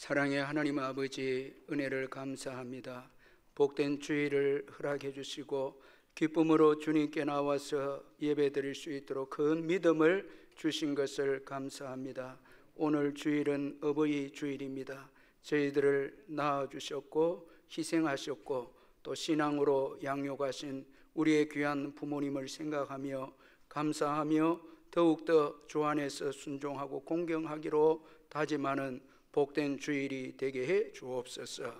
사랑의 하나님 아버지, 은혜를 감사합니다. 복된 주일을 허락해 주시고 기쁨으로 주님께 나와서 예배드릴 수 있도록 큰 믿음을 주신 것을 감사합니다. 오늘 주일은 어버이 주일입니다. 저희들을 낳아주셨고 희생하셨고 또 신앙으로 양육하신 우리의 귀한 부모님을 생각하며 감사하며 더욱더 주 안에서 순종하고 공경하기로 다짐하는 복된 주일이 되게 해 주옵소서.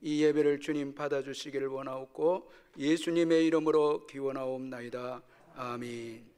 이 예배를 주님 받아주시기를 원하옵고 예수님의 이름으로 기원하옵나이다. 아멘.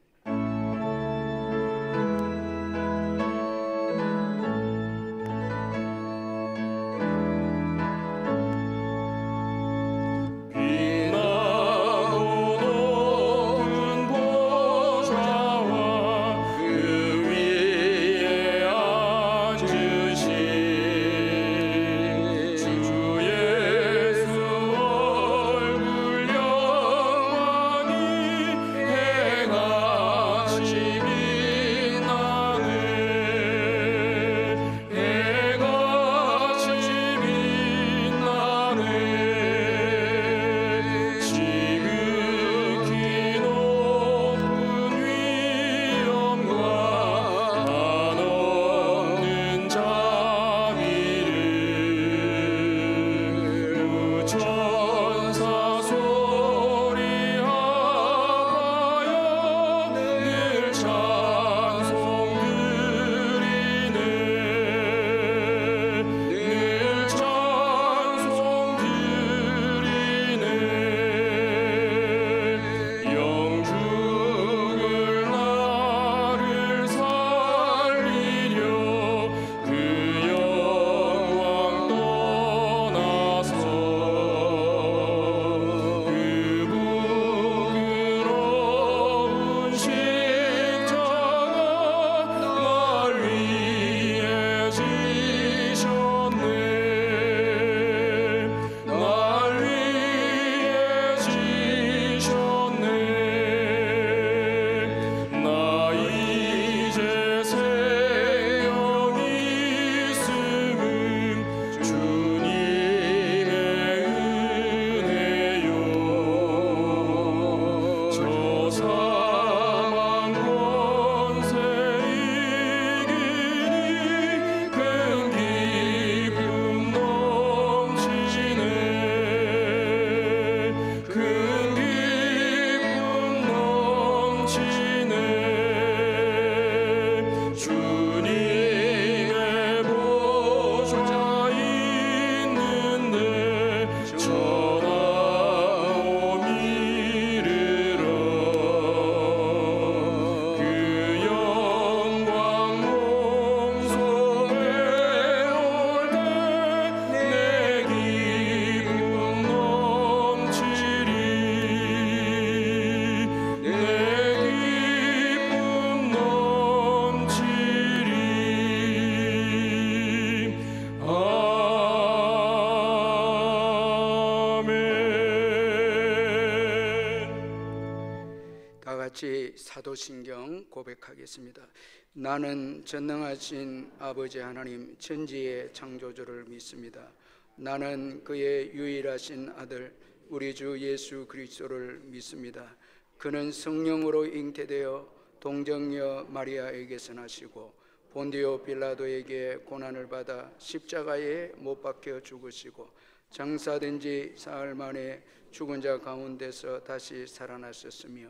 사도신경 고백하겠습니다. 나는 전능하신 아버지 하나님 천지의 창조주를 믿습니다. 나는 그의 유일하신 아들 우리 주 예수 그리스도를 믿습니다. 그는 성령으로 잉태되어 동정녀 마리아에게서 나시고 본디오 빌라도에게 고난을 받아 십자가에 못 박혀 죽으시고 장사된 지 사흘 만에 죽은 자 가운데서 다시 살아나셨으며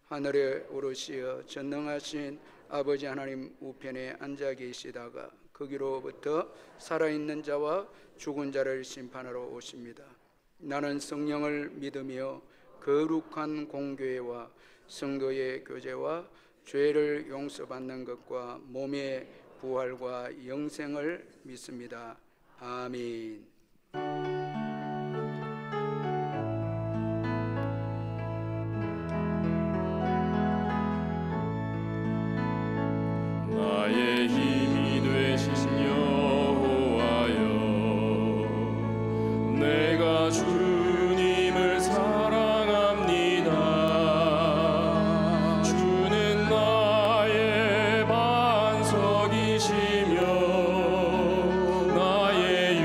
하늘에 오르시어 전능하신 아버지 하나님 우편에 앉아 계시다가 거기로부터 살아있는 자와 죽은 자를 심판하러 오십니다. 나는 성령을 믿으며 거룩한 공교회와 성도의 교제와 죄를 용서받는 것과 몸의 부활과 영생을 믿습니다. 아멘. 나의 힘이 되신 여호와여, 내가 주님을 사랑합니다. 주는 나의 반석이시며 나의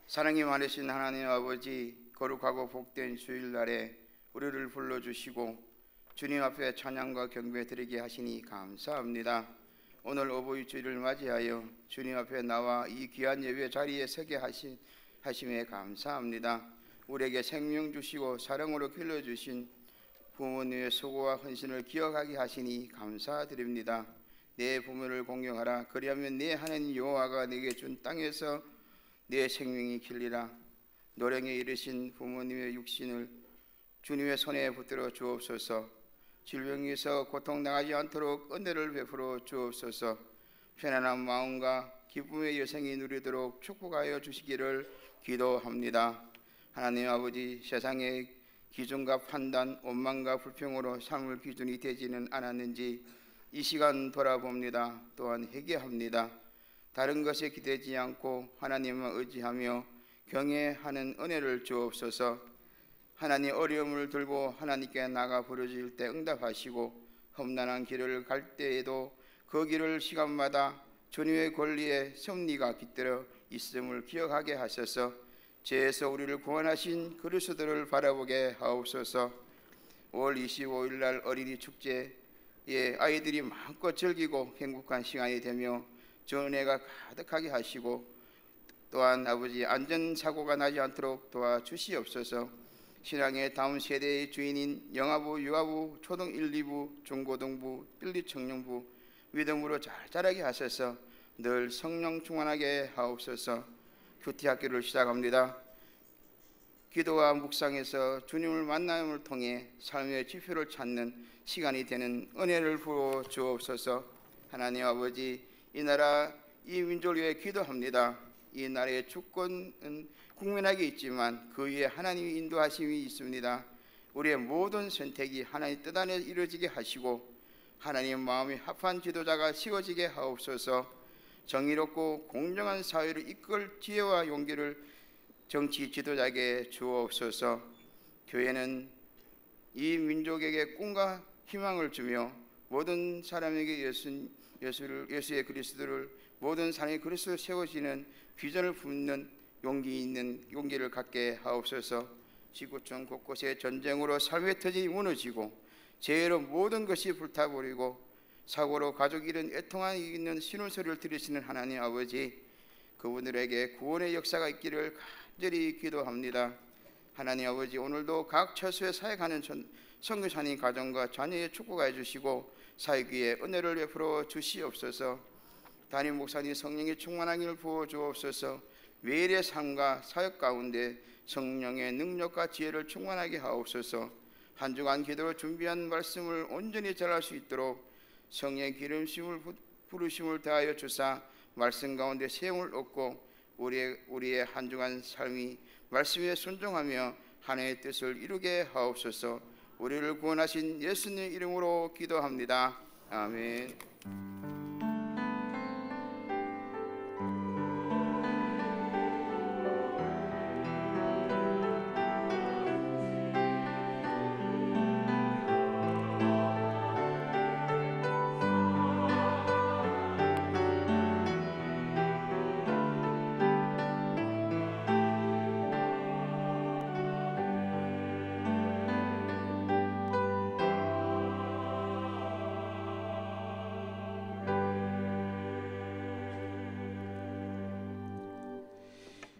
사랑이 많으신 하나님 아버지, 거룩하고 복된 주일날에 우리를 불러주시고 주님 앞에 찬양과 경배 드리게 하시니 감사합니다. 오늘 어버이 주일을 맞이하여 주님 앞에 나와 이 귀한 예배 자리에 서게 하심에 감사합니다. 우리에게 생명 주시고 사랑으로 길러주신 부모님의 수고와 헌신을 기억하게 하시니 감사드립니다. 내 부모를 공경하라. 그리하면 내 하나님 여호와가 내게 준 땅에서 내 생명이 길리라. 노령에 이르신 부모님의 육신을 주님의 손에 붙들어 주옵소서. 질병에서 고통당하지 않도록 은혜를 베풀어 주옵소서. 편안한 마음과 기쁨의 여생이 누리도록 축복하여 주시기를 기도합니다. 하나님 아버지, 세상의 기준과 판단, 원망과 불평으로 삶을 기준이 되지는 않았는지 이 시간 돌아봅니다. 또한 회개합니다. 다른 것에 기대지 않고 하나님을 의지하며 경외하는 은혜를 주옵소서. 하나님, 어려움을 들고 하나님께 나가 부르짖을 때 응답하시고 험난한 길을 갈 때에도 그 길을 시간마다 주님의 권리에 섭리가 깃들어 있음을 기억하게 하셔서 죄에서 우리를 구원하신 그리스도를 바라보게 하옵소서. 5월 25일 날 어린이 축제에 아이들이 마음껏 즐기고 행복한 시간이 되며 전혜가 가득하게 하시고 또한 아버지 안전사고가 나지 않도록 도와주시옵소서. 신앙의 다음 세대의 주인인 영아부, 유아부, 초등 1, 2부, 중고등부, 1, 2 청년부 믿음으로 잘 자라게 하셔서 늘 성령 충만하게 하옵소서. 큐티 학교를 시작합니다. 기도와 묵상에서 주님을 만남을 통해 삶의 지표를 찾는 시간이 되는 은혜를 부어 주옵소서. 하나님 아버지, 이 나라 이 민족을 위해 기도합니다. 이 나라의 주권은 국민에게 있지만 그 위에 하나님의 인도하심이 있습니다. 우리의 모든 선택이 하나님 뜻 안에 이루어지게 하시고 하나님의 마음이 합한 지도자가 세워지게 하옵소서. 정의롭고 공정한 사회를 이끌 지혜와 용기를 정치 지도자에게 주옵소서. 교회는 이 민족에게 꿈과 희망을 주며 모든 사람에게 예수의 그리스도를 모든 사람이 그리스도를 세워지는 비전을 품는 용기 있는 용기를 갖게 하옵소서. 지구촌 곳곳에 전쟁으로 삶의 터전이 무너지고 죄로 모든 것이 불타버리고 사고로 가족 잃은 애통한 있는 신음소리를 들으시는 하나님 아버지, 그분들에게 구원의 역사가 있기를 간절히 기도합니다. 하나님 아버지, 오늘도 각 처소에 사역하는 선교사님 가정과 자녀의 축복하여 주시고 사역위에 은혜를 베풀어 주시옵소서. 담임 목사님 성령의 충만하기를 부어 주옵소서. 매일의 삶과 사역 가운데 성령의 능력과 지혜를 충만하게 하옵소서. 한 주간 기도로 준비한 말씀을 온전히 전할 수 있도록 성령의 기름심을 부르심을 다하여 주사 말씀 가운데 세움을 얻고 우리의 한 주간 삶이 말씀에 순종하며 하나님의 뜻을 이루게 하옵소서. 우리를 구원하신 예수님 이름으로 기도합니다. 아멘.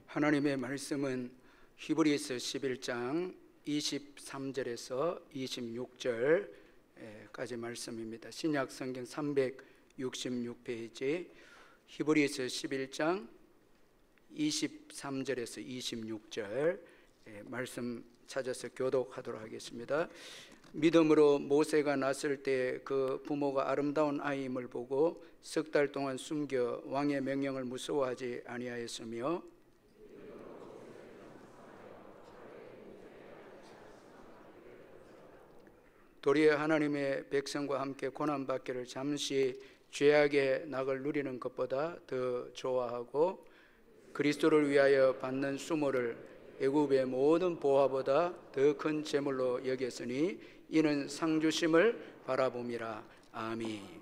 하나님의 말씀은 히브리서 11장 23절에서 26절까지 말씀입니다. 신약 성경 366페이지 히브리서 11장 23절에서 26절 말씀 찾아서 교독하도록 하겠습니다. 믿음으로 모세가 낳았을 때 그 부모가 아름다운 아이임을 보고 석 달 동안 숨겨 왕의 명령을 무서워하지 아니하였으며 도리어 하나님의 백성과 함께 고난받기를 잠시 죄악의 낙을 누리는 것보다 더 좋아하고 그리스도를 위하여 받는 수모를 애굽의 모든 보화보다 더 큰 재물로 여겼으니 이는 상 주심을 바라봄이라. 아멘.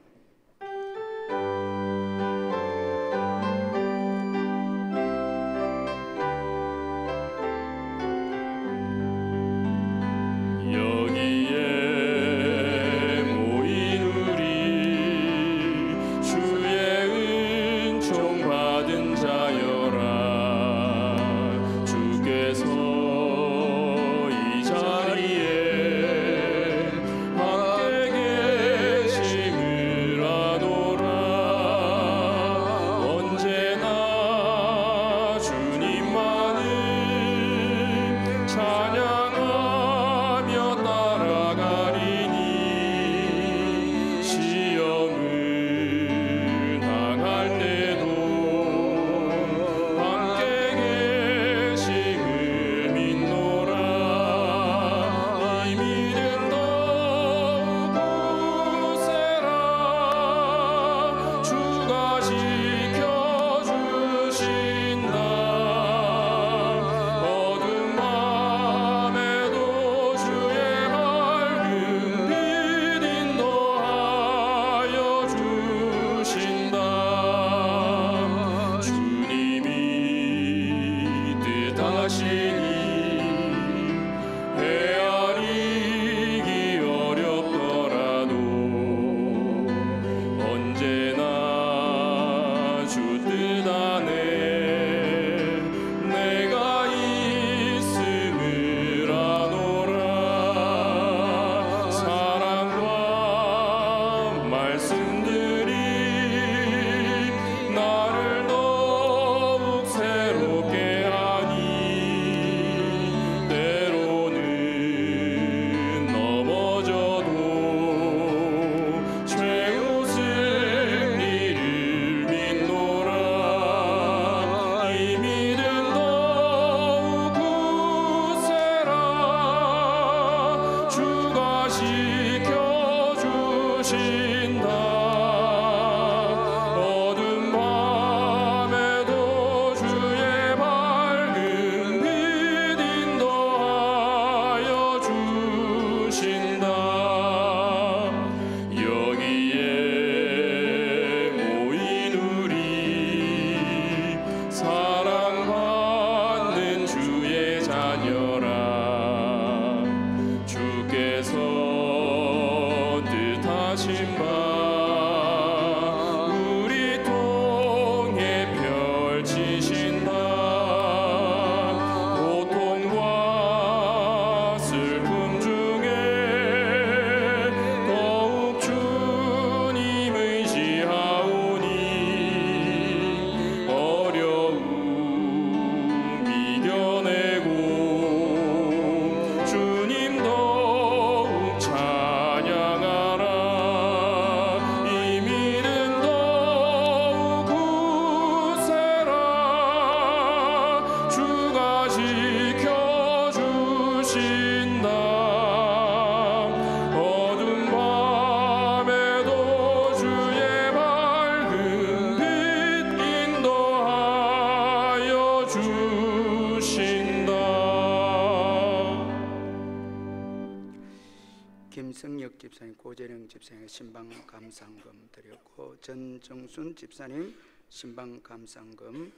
김성혁 집사님, 고재령 집사님 신방 감상금 드렸고, 전정순 집사님 신방 감상금,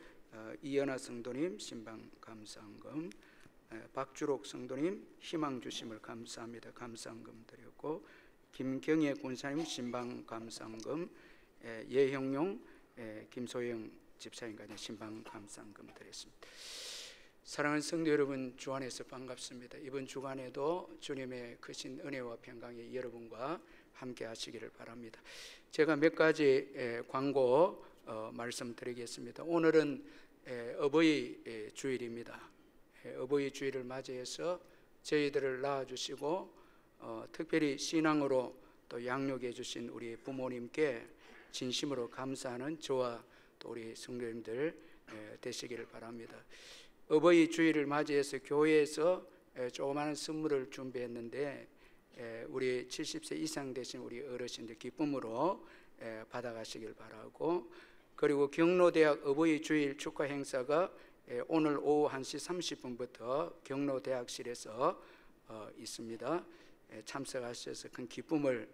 이연아 성도님 신방 감상금, 박주록 성도님 희망 주심을 감사합니다. 감상금 드렸고, 김경애 군사님 신방 감상금, 예형용 김소영 집사님까지 신방 감상금 드렸습니다. 사랑하는 성도 여러분, 주 안에서 반갑습니다. 이번 주간에도 주님의 크신 은혜와 평강이 여러분과 함께 하시기를 바랍니다. 제가 몇 가지 광고 말씀드리겠습니다. 오늘은 어버이 주일입니다. 어버이 주일을 맞이해서 저희들을 낳아주시고 특별히 신앙으로 또 양육해 주신 우리 부모님께 진심으로 감사하는 저와 또 우리 성도님들 되시기를 바랍니다. 어버이 주일을 맞이해서 교회에서 조그마한 선물을 준비했는데 우리 70세 이상 되신 우리 어르신들 기쁨으로 받아가시길 바라고, 그리고 경로대학 어버이 주일 축하 행사가 오늘 오후 1시 30분부터 경로대학실에서 있습니다. 참석하셔서 큰 기쁨을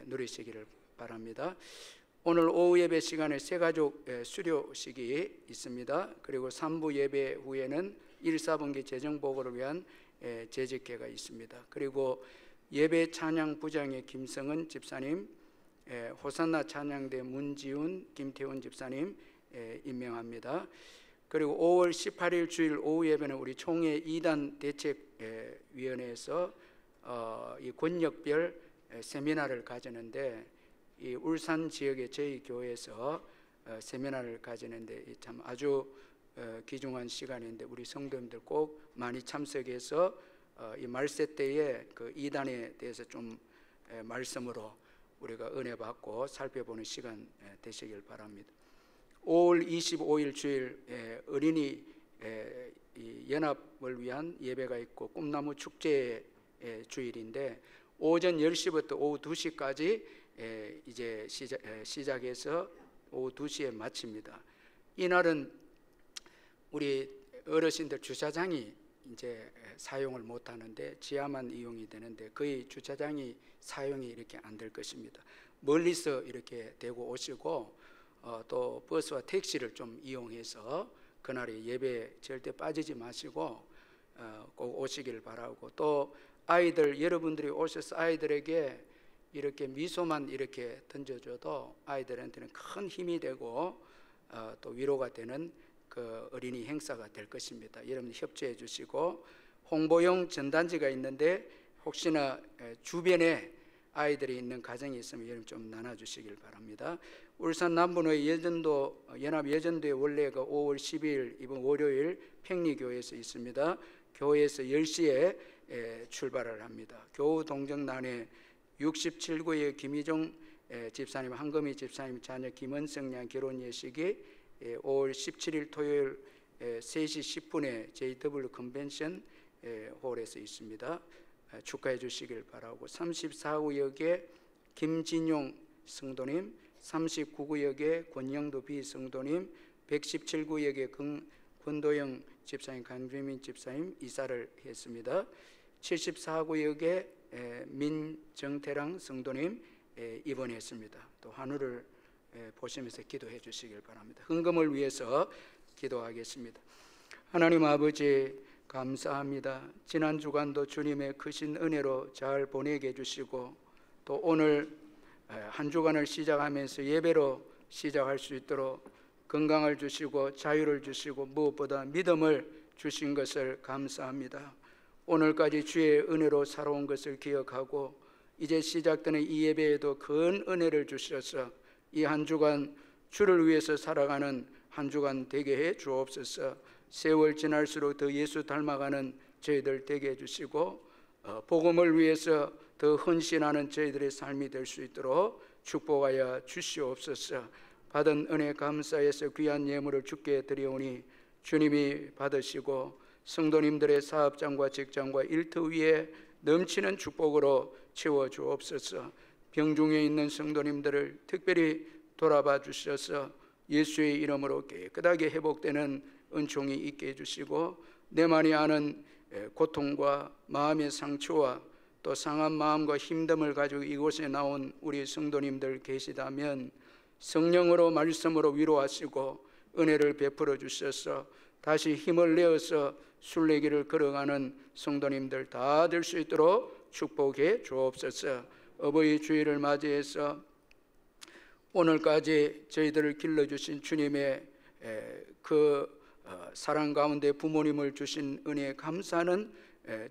누리시기를 바랍니다. 오늘 오후 예배 시간에 새가족 수료식이 있습니다. 그리고 3부 예배 후에는 1, 4분기 재정보고를 위한 재직회가 있습니다. 그리고 예배 찬양 부장의 김성은 집사님, 호산나 찬양대 문지훈, 김태훈 집사님 임명합니다. 그리고 5월 18일 주일 오후 예배는 우리 총회 2단 대책위원회에서 이 권역별 세미나를 가지는데, 이 울산 지역의 저희 교회에서 세미나를 가지는데 참 아주 귀중한 시간인데 우리 성도님들 꼭 많이 참석해서 이 말세 때에 그 이단에 대해서 좀 말씀으로 우리가 은혜 받고 살펴보는 시간 되시길 바랍니다. 5월 25일 주일 어린이 연합을 위한 예배가 있고 꿈나무 축제 주일인데 오전 10시부터 오후 2시까지 이제 시작해서 오후 2시에 마칩니다. 이날은 우리 어르신들 주차장이 이제 사용을 못 하는데 지하만 이용이 되는데 거의 주차장이 사용이 이렇게 안 될 것입니다. 멀리서 이렇게 대고 오시고 또 버스와 택시를 좀 이용해서 그날에 예배 절대 빠지지 마시고 꼭 오시길 바라고, 또 아이들 여러분들이 오셔서 아이들에게 이렇게 미소만 이렇게 던져줘도 아이들한테는 큰 힘이 되고 또 위로가 되는 그 어린이 행사가 될 것입니다. 여러분 협조해 주시고, 홍보용 전단지가 있는데 혹시나 주변에 아이들이 있는 가정이 있으면 여러분 좀 나눠주시길 바랍니다. 울산 남부의 예전도 연합 예전도의 원래가 5월 12일 이번 월요일 평리교회에서 있습니다. 교회에서 10시에 출발을 합니다. 교우 동정단에 67구의 김희종 집사님, 한금희 집사님 자녀 김은성 양 결혼 예식이 5월 17일 토요일 3시 10분에 JW 컨벤션 홀에서 있습니다. 축하해 주시길 바라고, 34구역에 김진용 성도님, 39구역에 권영도 비성도님, 117구역에 권도영 집사님, 강주민 집사님 이사를 했습니다. 74구역에 민정태랑 성도님 입원했습니다. 또 하늘을 보시면서 기도해 주시길 바랍니다. 헌금을 위해서 기도하겠습니다. 하나님 아버지 감사합니다. 지난 주간도 주님의 크신 은혜로 잘 보내게 해주시고, 또 오늘 한 주간을 시작하면서 예배로 시작할 수 있도록 건강을 주시고 자유를 주시고 무엇보다 믿음을 주신 것을 감사합니다. 오늘까지 주의 은혜로 살아온 것을 기억하고 이제 시작되는 이 예배에도 큰 은혜를 주셔서 이 한 주간 주를 위해서 살아가는 한 주간 되게 해 주옵소서. 세월 지날수록 더 예수 닮아가는 저희들 되게 해주시고 복음을 위해서 더 헌신하는 저희들의 삶이 될 수 있도록 축복하여 주시옵소서. 받은 은혜 감사해서 귀한 예물을 주께 드리오니 주님이 받으시고 성도님들의 사업장과 직장과 일터 위에 넘치는 축복으로 채워주옵소서. 병중에 있는 성도님들을 특별히 돌아봐 주셔서 예수의 이름으로 깨끗하게 회복되는 은총이 있게 해주시고, 내만이 아는 고통과 마음의 상처와 또 상한 마음과 힘듦을 가지고 이곳에 나온 우리 성도님들 계시다면 성령으로 말씀으로 위로하시고 은혜를 베풀어 주셔서 다시 힘을 내어서 순례길을 걸어가는 성도님들 다 될 수 있도록 축복해 주옵소서. 어버이 주일을 맞이해서 오늘까지 저희들을 길러주신 주님의 사랑 가운데 부모님을 주신 은혜에 감사하는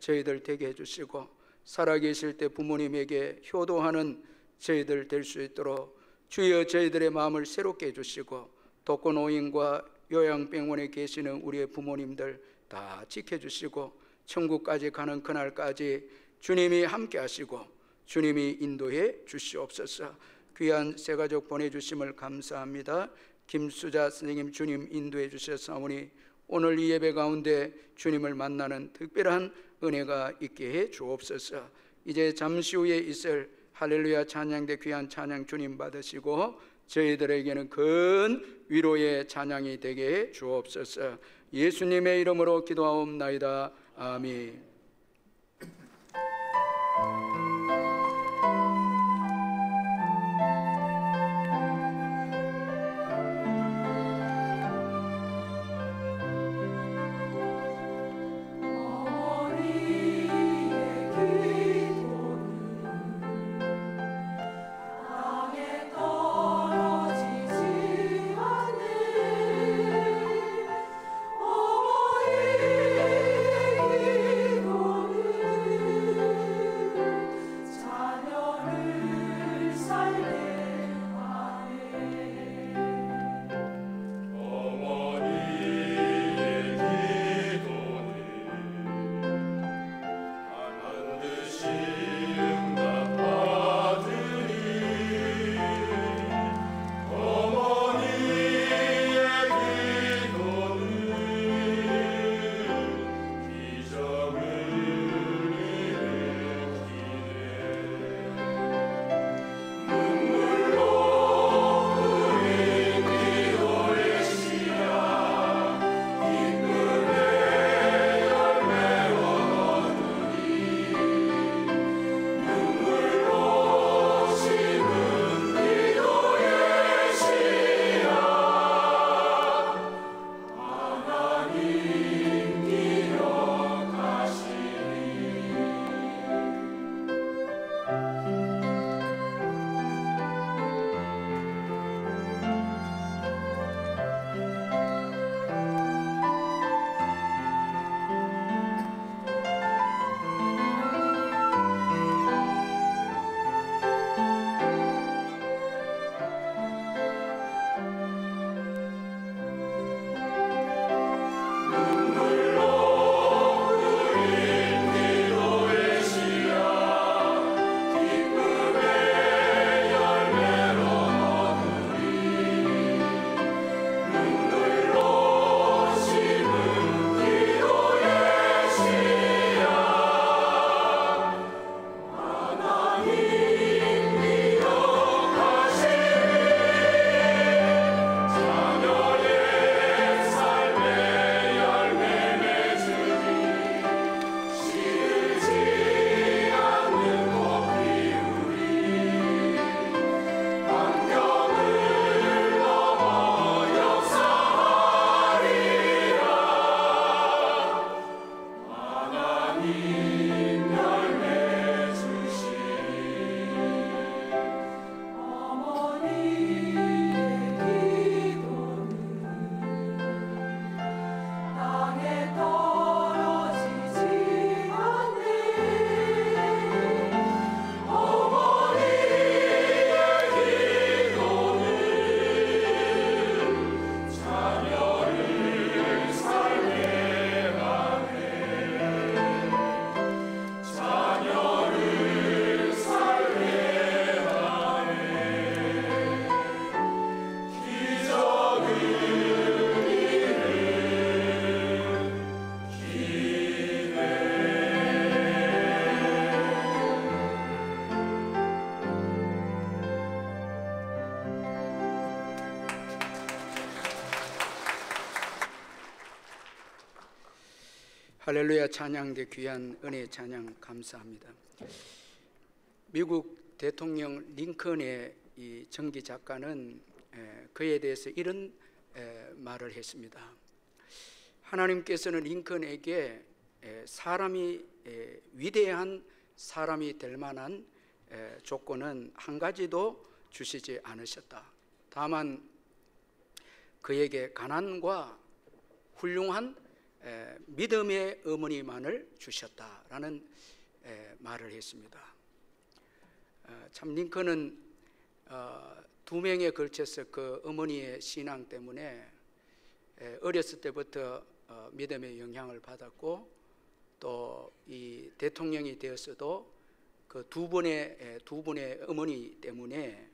저희들 되게 해주시고, 살아계실 때 부모님에게 효도하는 저희들 될 수 있도록 주여 저희들의 마음을 새롭게 해주시고, 독거노인과 요양병원에 계시는 우리의 부모님들 다 지켜주시고 천국까지 가는 그날까지 주님이 함께 하시고 주님이 인도해 주시옵소서. 귀한 새가족 보내주심을 감사합니다. 김수자 선생님 주님 인도해 주셨사오니 오늘 이 예배 가운데 주님을 만나는 특별한 은혜가 있게 해 주옵소서. 이제 잠시 후에 있을 할렐루야 찬양대 귀한 찬양 주님 받으시고 저희들에게는 큰 위로의 찬양이 되게 해 주옵소서. 예수님의 이름으로 기도하옵나이다. 아멘. 어머니의 할렐루야 찬양대 귀한 은혜 찬양 감사합니다. 미국 대통령 링컨의 이 전기 작가는 그에 대해서 이런 말을 했습니다. 하나님께서는 링컨에게 사람이 위대한 사람이 될 만한 조건은 한 가지도 주시지 않으셨다. 다만 그에게 가난과 훌륭한 믿음의 어머니만을 주셨다라는 말을 했습니다. 참 링컨은 두 명에 걸쳐서 그 어머니의 신앙 때문에 어렸을 때부터 믿음의 영향을 받았고 또 이 대통령이 되었어도 그 두 분의 어머니 때문에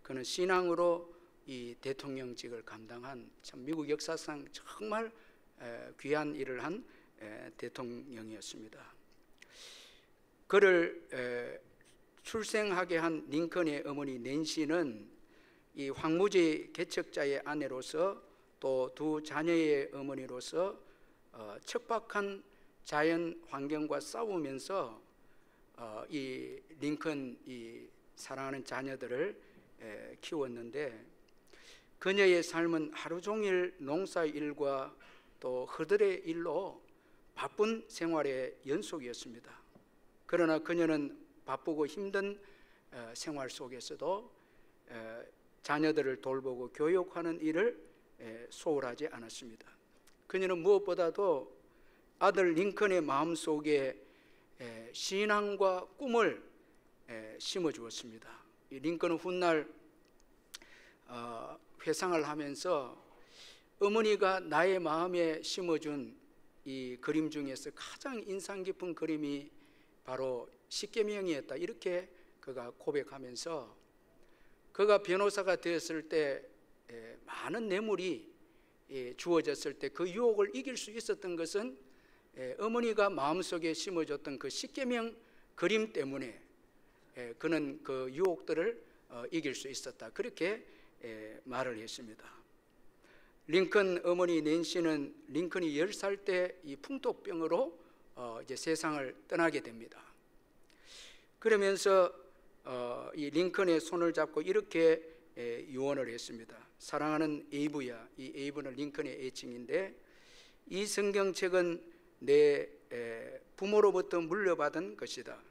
그는 신앙으로 이 대통령직을 감당한 참 미국 역사상 정말 귀한 일을 한 대통령이었습니다. 그를 출생하게 한 링컨의 어머니 낸시는 이 황무지 개척자의 아내로서 또 두 자녀의 어머니로서 척박한 자연 환경과 싸우면서 이 링컨 이 사랑하는 자녀들을 키웠는데 그녀의 삶은 하루 종일 농사 일과 또 허들의 일로 바쁜 생활의 연속이었습니다. 그러나 그녀는 바쁘고 힘든 생활 속에서도 자녀들을 돌보고 교육하는 일을 소홀하지 않았습니다. 그녀는 무엇보다도 아들 링컨의 마음속에 신앙과 꿈을 심어주었습니다. 링컨은 훗날 회상을 하면서 어머니가 나의 마음에 심어준 이 그림 중에서 가장 인상 깊은 그림이 바로 십계명이었다, 이렇게 그가 고백하면서 그가 변호사가 되었을 때 많은 뇌물이 주어졌을 때 그 유혹을 이길 수 있었던 것은 어머니가 마음속에 심어줬던 그 십계명 그림 때문에 그는 그 유혹들을 이길 수 있었다, 그렇게 말을 했습니다. 링컨 어머니 낸시는 링컨이 10살 때 이 풍토병으로 이제 세상을 떠나게 됩니다. 그러면서 이 링컨의 손을 잡고 이렇게 유언을 했습니다. 사랑하는 에이브야, 이 에이브는 링컨의 애칭인데 이 성경책은 내 부모로부터 물려받은 것이다.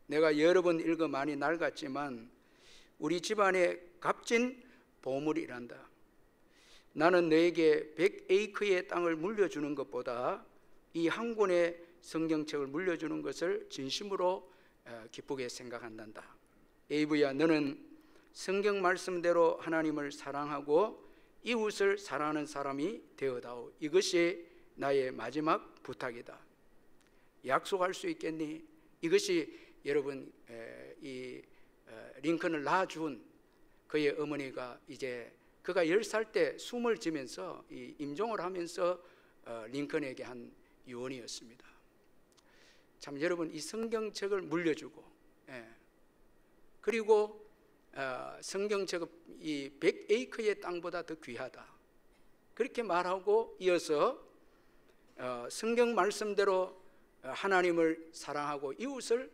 내가 여러 번 읽어 많이 낡았지만 우리 집안의 값진 보물이란다. 나는 너에게 100에이크의 땅을 물려주는 것보다 이 한 권의 성경책을 물려주는 것을 진심으로 기쁘게 생각한단다. 에이브야, 너는 성경 말씀대로 하나님을 사랑하고 이웃을 사랑하는 사람이 되어다오. 이것이 나의 마지막 부탁이다. 약속할 수 있겠니? 이것이 여러분 이 링컨을 낳아준 그의 어머니가 이제 그가 10살 때 숨을 지면서 이 임종을 하면서 링컨에게 한 유언이었습니다. 참 여러분, 이 성경책을 물려주고 그리고 성경책은 이 100에이크의 땅보다 더 귀하다, 그렇게 말하고 이어서 성경 말씀대로 하나님을 사랑하고 이웃을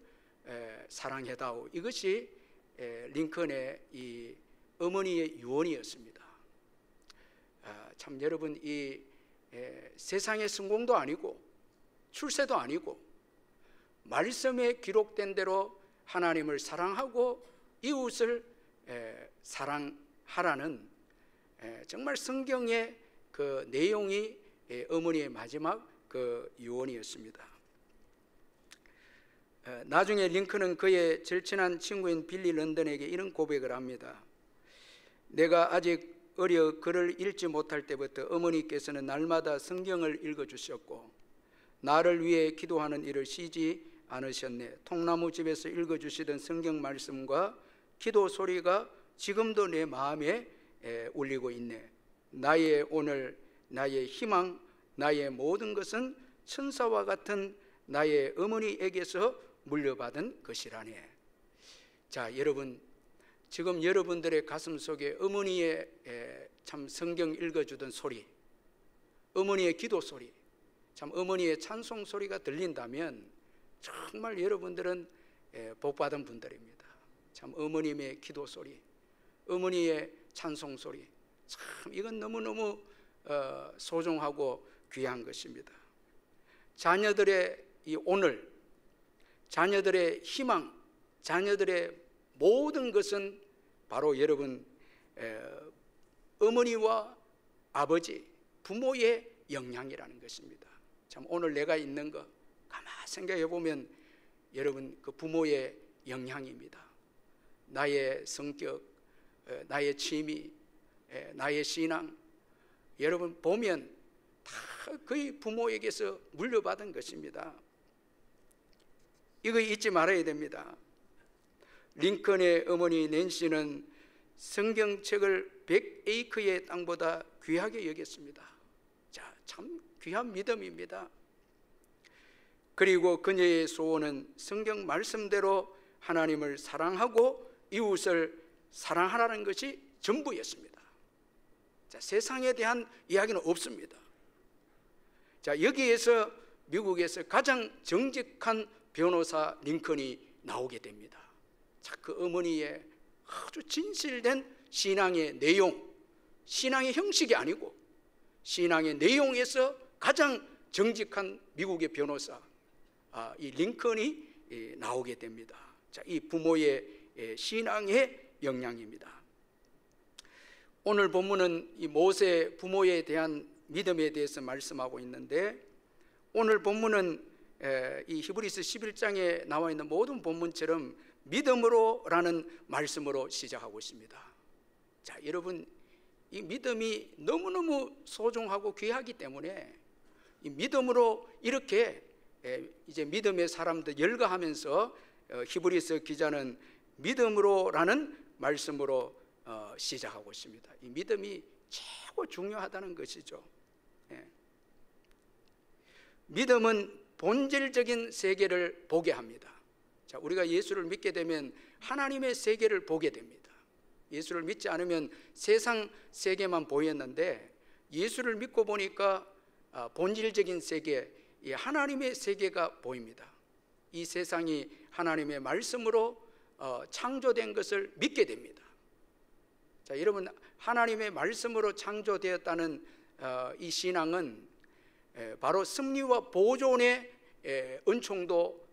사랑해다오. 이것이 링컨의 이 어머니의 유언이었습니다. 참 여러분, 이 세상의 성공도 아니고 출세도 아니고 말씀에 기록된 대로 하나님을 사랑하고 이웃을 사랑하라는 정말 성경의 그 내용이 어머니의 마지막 그 유언이었습니다. 나중에 링컨은 그의 절친한 친구인 빌리 런던에게 이런 고백을 합니다. 내가 아직 어려 글을 읽지 못할 때부터 어머니께서는 날마다 성경을 읽어주셨고 나를 위해 기도하는 일을 쉬지 않으셨네. 통나무 집에서 읽어주시던 성경 말씀과 기도 소리가 지금도 내 마음에 울리고 있네. 나의 오늘, 나의 희망, 나의 모든 것은 천사와 같은 나의 어머니에게서 물려받은 것이라네. 자, 여러분, 지금 여러분들의 가슴 속에 어머니의 참 성경 읽어주던 소리, 어머니의 기도 소리, 참 어머니의 찬송 소리가 들린다면 정말 여러분들은 복받은 분들입니다. 참 어머님의 기도 소리, 어머니의 찬송 소리, 참 이건 너무너무 소중하고 귀한 것입니다. 자녀들의 이 오늘, 자녀들의 희망, 자녀들의 모든 것은 바로 여러분 어머니와 아버지, 부모의 영향이라는 것입니다. 참 오늘 내가 있는 거 가만히 생각해 보면 여러분 그 부모의 영향입니다. 나의 성격, 나의 취미, 나의 신앙, 여러분 보면 다 거의 부모에게서 물려받은 것입니다. 이거 잊지 말아야 됩니다. 링컨의 어머니 낸시는 성경책을 100에이크의 땅보다 귀하게 여겼습니다. 자, 참 귀한 믿음입니다. 그리고 그녀의 소원은 성경 말씀대로 하나님을 사랑하고 이웃을 사랑하라는 것이 전부였습니다. 자, 세상에 대한 이야기는 없습니다. 자, 여기에서 미국에서 가장 정직한 변호사 링컨이 나오게 됩니다. 자, 그 어머니의 아주 진실된 신앙의 내용, 신앙의 형식이 아니고 신앙의 내용에서 가장 정직한 미국의 변호사, 이 링컨이 나오게 됩니다. 자, 이 부모의 신앙의 영향입니다. 오늘 본문은 이 모세 부모에 대한 믿음에 대해서 말씀하고 있는데, 오늘 본문은 이 히브리서 11장에 나와 있는 모든 본문처럼 믿음으로라는 말씀으로 시작하고 있습니다. 자, 여러분 이 믿음이 너무너무 소중하고 귀하기 때문에 이 믿음으로 이렇게 이제 믿음의 사람들 열거하면서 히브리서 기자는 믿음으로라는 말씀으로 시작하고 있습니다. 이 믿음이 최고 중요하다는 것이죠. 믿음은 본질적인 세계를 보게 합니다. 자, 우리가 예수를 믿게 되면 하나님의 세계를 보게 됩니다. 예수를 믿지 않으면 세상 세계만 보였는데 예수를 믿고 보니까 본질적인 세계, 이 하나님의 세계가 보입니다. 이 세상이 하나님의 말씀으로 창조된 것을 믿게 됩니다. 자, 여러분 하나님의 말씀으로 창조되었다는 이 신앙은 바로 섭리와 보존의 은총도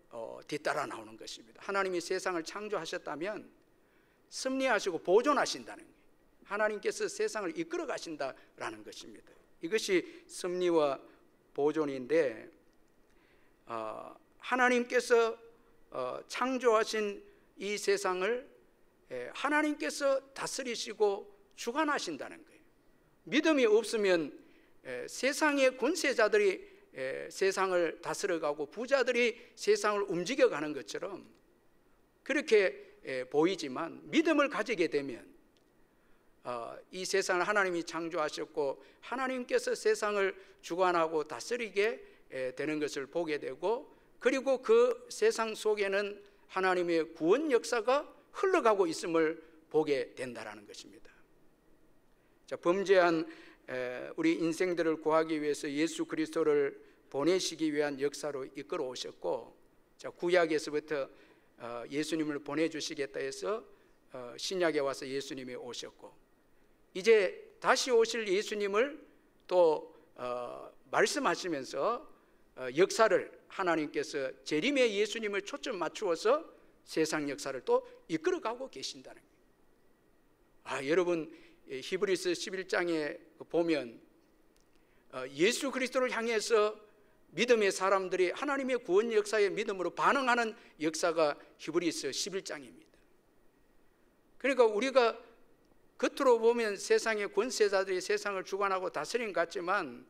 뒤따라 나오는 것입니다. 하나님이 세상을 창조하셨다면 섭리하시고 보존하신다는 거예요. 하나님께서 세상을 이끌어 가신다라는 것입니다. 이것이 섭리와 보존인데, 하나님께서 창조하신 이 세상을 하나님께서 다스리시고 주관하신다는 거예요. 믿음이 없으면 세상의 권세자들이 세상을 다스려가고 부자들이 세상을 움직여가는 것처럼 그렇게 보이지만, 믿음을 가지게 되면 이 세상을 하나님이 창조하셨고 하나님께서 세상을 주관하고 다스리게 되는 것을 보게 되고, 그리고 그 세상 속에는 하나님의 구원 역사가 흘러가고 있음을 보게 된다는 것입니다. 자, 범죄한 우리 인생들을 구하기 위해서 예수 그리스도를 보내시기 위한 역사로 이끌어 오셨고, 자, 구약에서부터 예수님을 보내주시겠다 해서 신약에 와서 예수님이 오셨고, 이제 다시 오실 예수님을 또 말씀하시면서 역사를 하나님께서 재림의 예수님을 초점 맞추어서 세상 역사를 또 이끌어가고 계신다는 거예요. 여러분 히브리서 11장에 보면 예수 그리스도를 향해서 믿음의 사람들이 하나님의 구원 역사의 믿음으로 반응하는 역사가 히브리서 11장입니다. 그러니까 우리가 겉으로 보면 세상의 권세자들이 세상을 주관하고 다스린 것 같지만,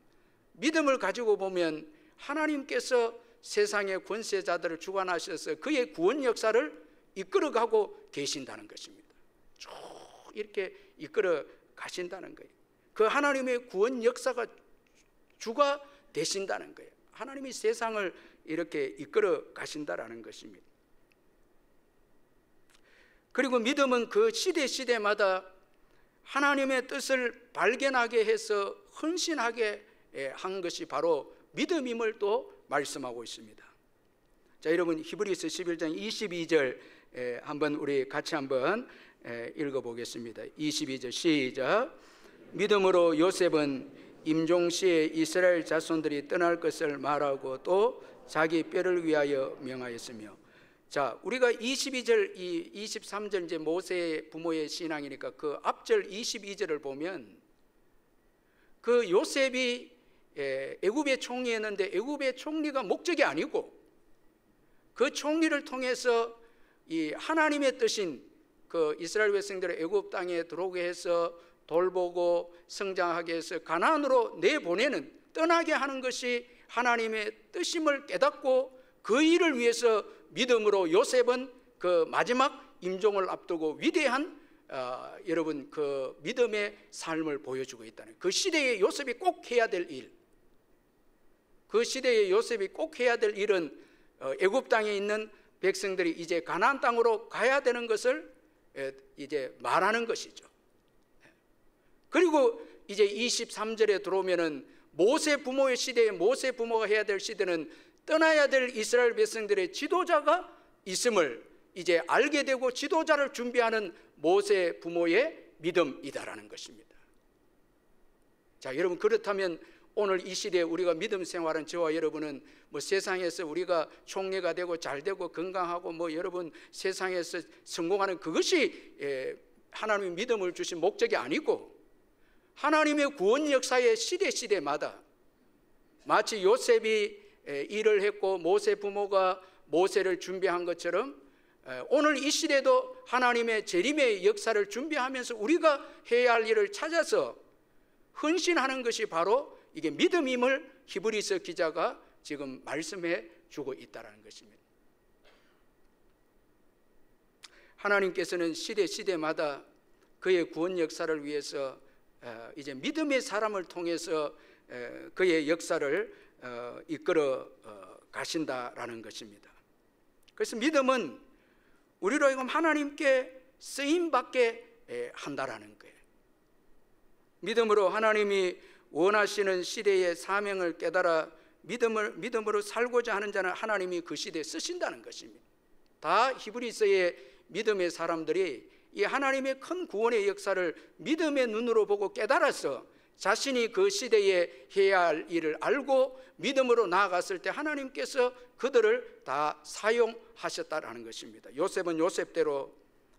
믿음을 가지고 보면 하나님께서 세상의 권세자들을 주관하셔서 그의 구원 역사를 이끌어가고 계신다는 것입니다. 쭉 이렇게 이끌어 가신다는 거예요. 그 하나님의 구원 역사가 주가 되신다는 거예요. 하나님이 세상을 이렇게 이끌어 가신다라는 것입니다. 그리고 믿음은 그 시대마다 하나님의 뜻을 발견하게 해서 헌신하게 한 것이 바로 믿음임을 또 말씀하고 있습니다. 자, 여러분 히브리서 11장 22절 한번 우리 같이 한번 읽어보겠습니다. 22절 시작. 믿음으로 요셉은 임종시에 이스라엘 자손들이 떠날 것을 말하고 또 자기 뼈를 위하여 명하였으며. 자, 우리가 22절, 23절 이제 모세의 부모의 신앙이니까 그 앞절 22절을 보면 그 요셉이 애굽의 총리였는데 애굽의 총리가 목적이 아니고 그 총리를 통해서 이 하나님의 뜻인 그 이스라엘 백성들을 애굽 땅에 들어오게 해서 돌보고 성장하게 해서 가나안으로 내보내는, 떠나게 하는 것이 하나님의 뜻임을 깨닫고 그 일을 위해서 믿음으로 요셉은 그 마지막 임종을 앞두고 위대한 여러분 그 믿음의 삶을 보여주고 있다는, 그 시대에 요셉이 꼭 해야 될 일, 그 시대에 요셉이 꼭 해야 될 일은 애굽 땅에 있는 백성들이 이제 가나안 땅으로 가야 되는 것을 이제 말하는 것이죠. 그리고 이제 23절에 들어오면은 모세 부모의 시대에, 모세 부모가 해야 될 시대는 떠나야 될 이스라엘 백성들의 지도자가 있음을 이제 알게 되고 지도자를 준비하는 모세 부모의 믿음이다라는 것입니다. 자, 여러분 그렇다면 오늘 이 시대에 우리가 믿음 생활은, 저와 여러분은 뭐 세상에서 우리가 총리가 되고 잘 되고 건강하고 뭐 여러분 세상에서 성공하는 그것이 하나님의 믿음을 주신 목적이 아니고, 하나님의 구원 역사의 시대마다 마치 요셉이 일을 했고 모세 부모가 모세를 준비한 것처럼 오늘 이 시대도 하나님의 재림의 역사를 준비하면서 우리가 해야 할 일을 찾아서 헌신하는 것이 바로 이게 믿음임을 히브리서 기자가 지금 말씀해 주고 있다는 것입니다. 하나님께서는 시대마다 그의 구원 역사를 위해서 이제 믿음의 사람을 통해서 그의 역사를 이끌어 가신다라는 것입니다. 그래서 믿음은 우리로 하여금 하나님께 쓰임받게 한다라는 거예요. 믿음으로 하나님이 원하시는 시대의 사명을 깨달아 믿음으로 살고자 하는 자는 하나님이 그 시대에 쓰신다는 것입니다. 다 히브리서의 믿음의 사람들이 이 하나님의 큰 구원의 역사를 믿음의 눈으로 보고 깨달아서 자신이 그 시대에 해야 할 일을 알고 믿음으로 나아갔을 때 하나님께서 그들을 다 사용하셨다라는 것입니다. 요셉은 요셉대로,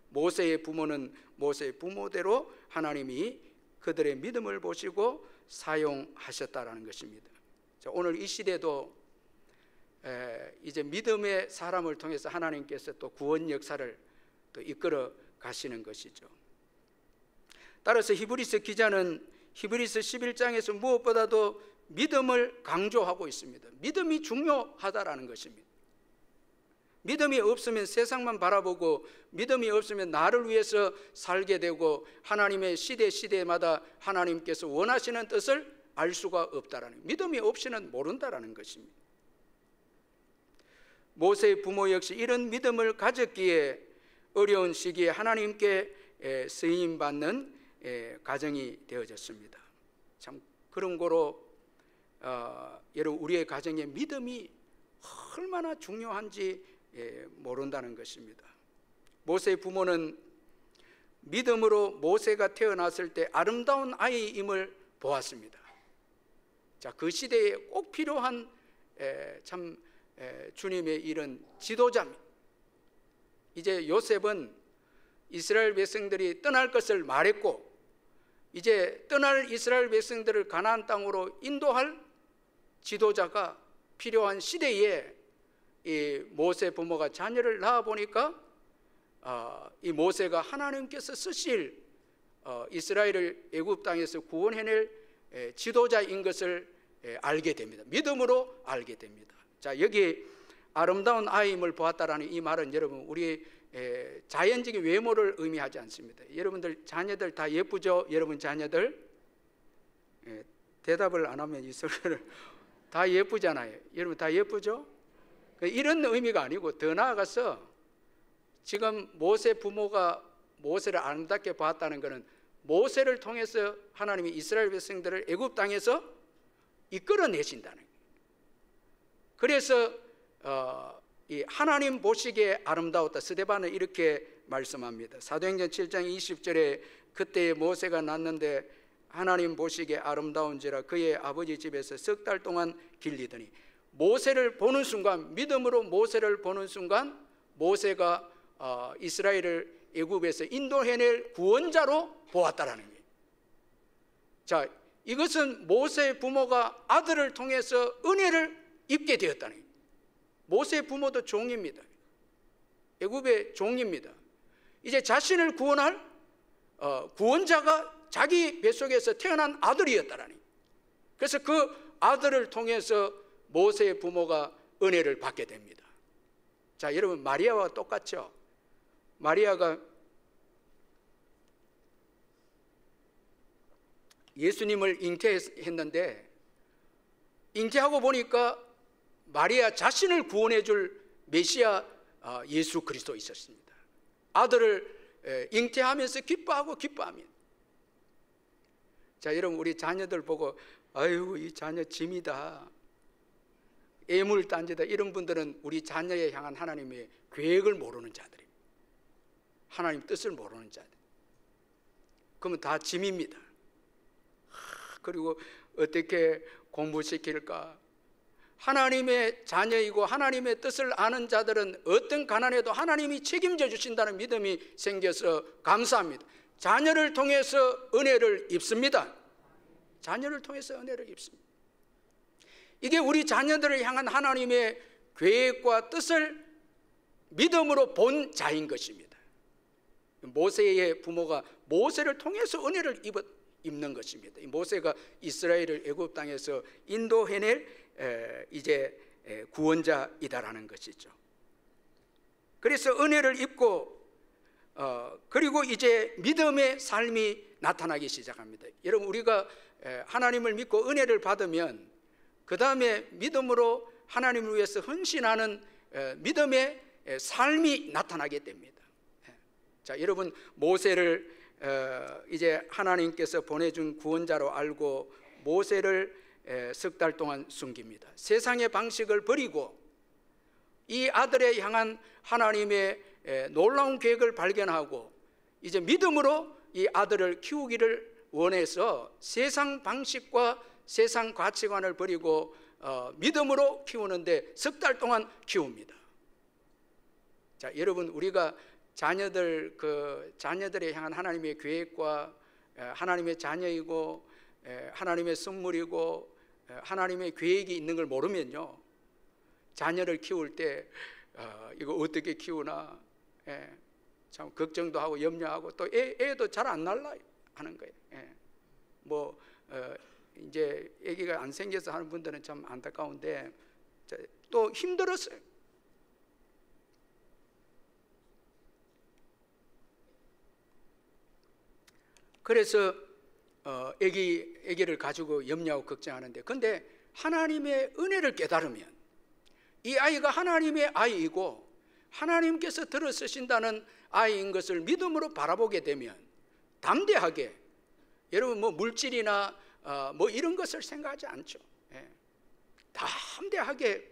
모세의 부모는 모세의 부모대로 하나님이 그들의 믿음을 보시고 사용하셨다라는 것입니다. 자, 오늘 이 시대도 이제 믿음의 사람을 통해서 하나님께서 또 구원 역사를 또 이끌어 가시는 것이죠. 따라서 히브리서 기자는 히브리서 11장에서 무엇보다도 믿음을 강조하고 있습니다. 믿음이 중요하다라는 것입니다. 믿음이 없으면 세상만 바라보고, 믿음이 없으면 나를 위해서 살게 되고 하나님의 시대마다 하나님께서 원하시는 뜻을 알 수가 없다라는, 믿음이 없이는 모른다라는 것입니다. 모세의 부모 역시 이런 믿음을 가졌기에 어려운 시기에 하나님께 쓰임받는 가정이 되어졌습니다. 참 그런 거로 여러분 우리의 가정에 믿음이 얼마나 중요한지 모른다는 것입니다. 모세의 부모는 믿음으로 모세가 태어났을 때 아름다운 아이임을 보았습니다. 자, 그 시대에 꼭 필요한 참 주님의 이런 지도자입니다. 이제 요셉은 이스라엘 백성들이 떠날 것을 말했고, 이제 떠날 이스라엘 백성들을 가나안 땅으로 인도할 지도자가 필요한 시대에 이 모세 부모가 자녀를 낳아 보니까 이 모세가 하나님께서 쓰실 이스라엘을 애굽 땅에서 구원해낼 지도자인 것을 알게 됩니다. 믿음으로 알게 됩니다. 자, 여기 아름다운 아이임을 보았다라는 이 말은 여러분 우리 자연적인 외모를 의미하지 않습니다. 여러분들 자녀들 다 예쁘죠? 여러분 자녀들 대답을 안 하면 이 소리를 다 예쁘잖아요. 여러분 다 예쁘죠? 이런 의미가 아니고 더 나아가서 지금 모세 부모가 모세를 아름답게 보았다는 것은 모세를 통해서 하나님이 이스라엘 백성들을 애굽 땅에서 이끌어내신다는 거예요. 그래서 이 하나님 보시기에 아름다웠다. 스데반은 이렇게 말씀합니다. 사도행전 7장 20절에 그때에 모세가 났는데 하나님 보시기에 아름다운지라 그의 아버지 집에서 석 달 동안 길리더니, 모세를 보는 순간, 믿음으로 모세를 보는 순간 모세가 이스라엘을 애굽에서 인도해낼 구원자로 보았다라는 거예요. 자, 이것은 모세의 부모가 아들을 통해서 은혜를 입게 되었다는 거예요. 모세의 부모도 종입니다. 애굽의 종입니다. 이제 자신을 구원할 구원자가 자기 뱃속에서 태어난 아들이었다라는 거예요. 그래서 그 아들을 통해서 모세의 부모가 은혜를 받게 됩니다. 자, 여러분, 마리아와 똑같죠? 마리아가 예수님을 잉태했는데, 잉태하고 보니까 마리아 자신을 구원해 줄 메시아 예수 그리스도 있었습니다. 아들을 잉태하면서 기뻐합니다. 자, 여러분, 우리 자녀들 보고 아유, 이 자녀 짐이다, 애물단지다, 이런 분들은 우리 자녀에 향한 하나님의 계획을 모르는 자들입니다. 하나님 뜻을 모르는 자들. 그러면 다 짐입니다. 그리고 어떻게 공부시킬까? 하나님의 자녀이고 하나님의 뜻을 아는 자들은 어떤 가난에도 하나님이 책임져 주신다는 믿음이 생겨서 감사합니다. 자녀를 통해서 은혜를 입습니다. 자녀를 통해서 은혜를 입습니다. 이게 우리 자녀들을 향한 하나님의 계획과 뜻을 믿음으로 본 자인 것입니다. 모세의 부모가 모세를 통해서 은혜를 입는 것입니다. 모세가 이스라엘을 애굽 땅에서 인도해낼 이제 구원자이다라는 것이죠. 그래서 은혜를 입고 그리고 이제 믿음의 삶이 나타나기 시작합니다. 여러분, 우리가 하나님을 믿고 은혜를 받으면 그 다음에 믿음으로 하나님을 위해서 헌신하는 믿음의 삶이 나타나게 됩니다. 자, 여러분, 모세를 이제 하나님께서 보내준 구원자로 알고 모세를 석 달 동안 숨깁니다. 세상의 방식을 버리고 이 아들에 향한 하나님의 놀라운 계획을 발견하고 이제 믿음으로 이 아들을 키우기를 원해서 세상 방식과 세상 가치관을 버리고 믿음으로 키우는데 석 달 동안 키웁니다. 자, 여러분, 우리가 자녀들에 향한 하나님의 계획과 하나님의 자녀이고 하나님의 선물이고 하나님의 계획이 있는 걸 모르면요, 자녀를 키울 때 이거 어떻게 키우나 참 걱정도 하고 염려하고 또 애도 잘 안 날라 하는 거예요. 뭐 이제 아기가 안 생겨서 하는 분들은 참 안타까운데 또 힘들었어요. 그래서 아기를 가지고 염려하고 걱정하는데, 근데 하나님의 은혜를 깨달으면 이 아이가 하나님의 아이이고 하나님께서 들어 쓰신다는 아이인 것을 믿음으로 바라보게 되면 담대하게, 여러분, 뭐 물질이나 뭐 이런 것을 생각하지 않죠. 담대하게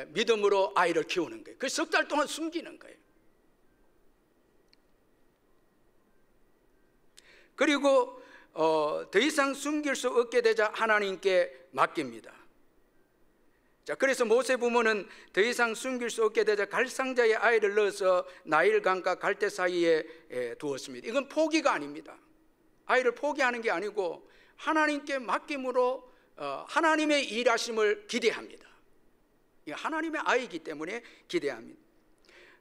믿음으로 아이를 키우는 거예요. 그래서 석 달 동안 숨기는 거예요. 그리고 더 이상 숨길 수 없게 되자 하나님께 맡깁니다. 자, 그래서 모세 부모는 더 이상 숨길 수 없게 되자 갈상자의 아이를 넣어서 나일 강과 갈대 사이에 두었습니다. 이건 포기가 아닙니다. 아이를 포기하는 게 아니고 하나님께 맡김으로 하나님의 일하심을 기대합니다. 하나님의 아이이기 때문에 기대합니다.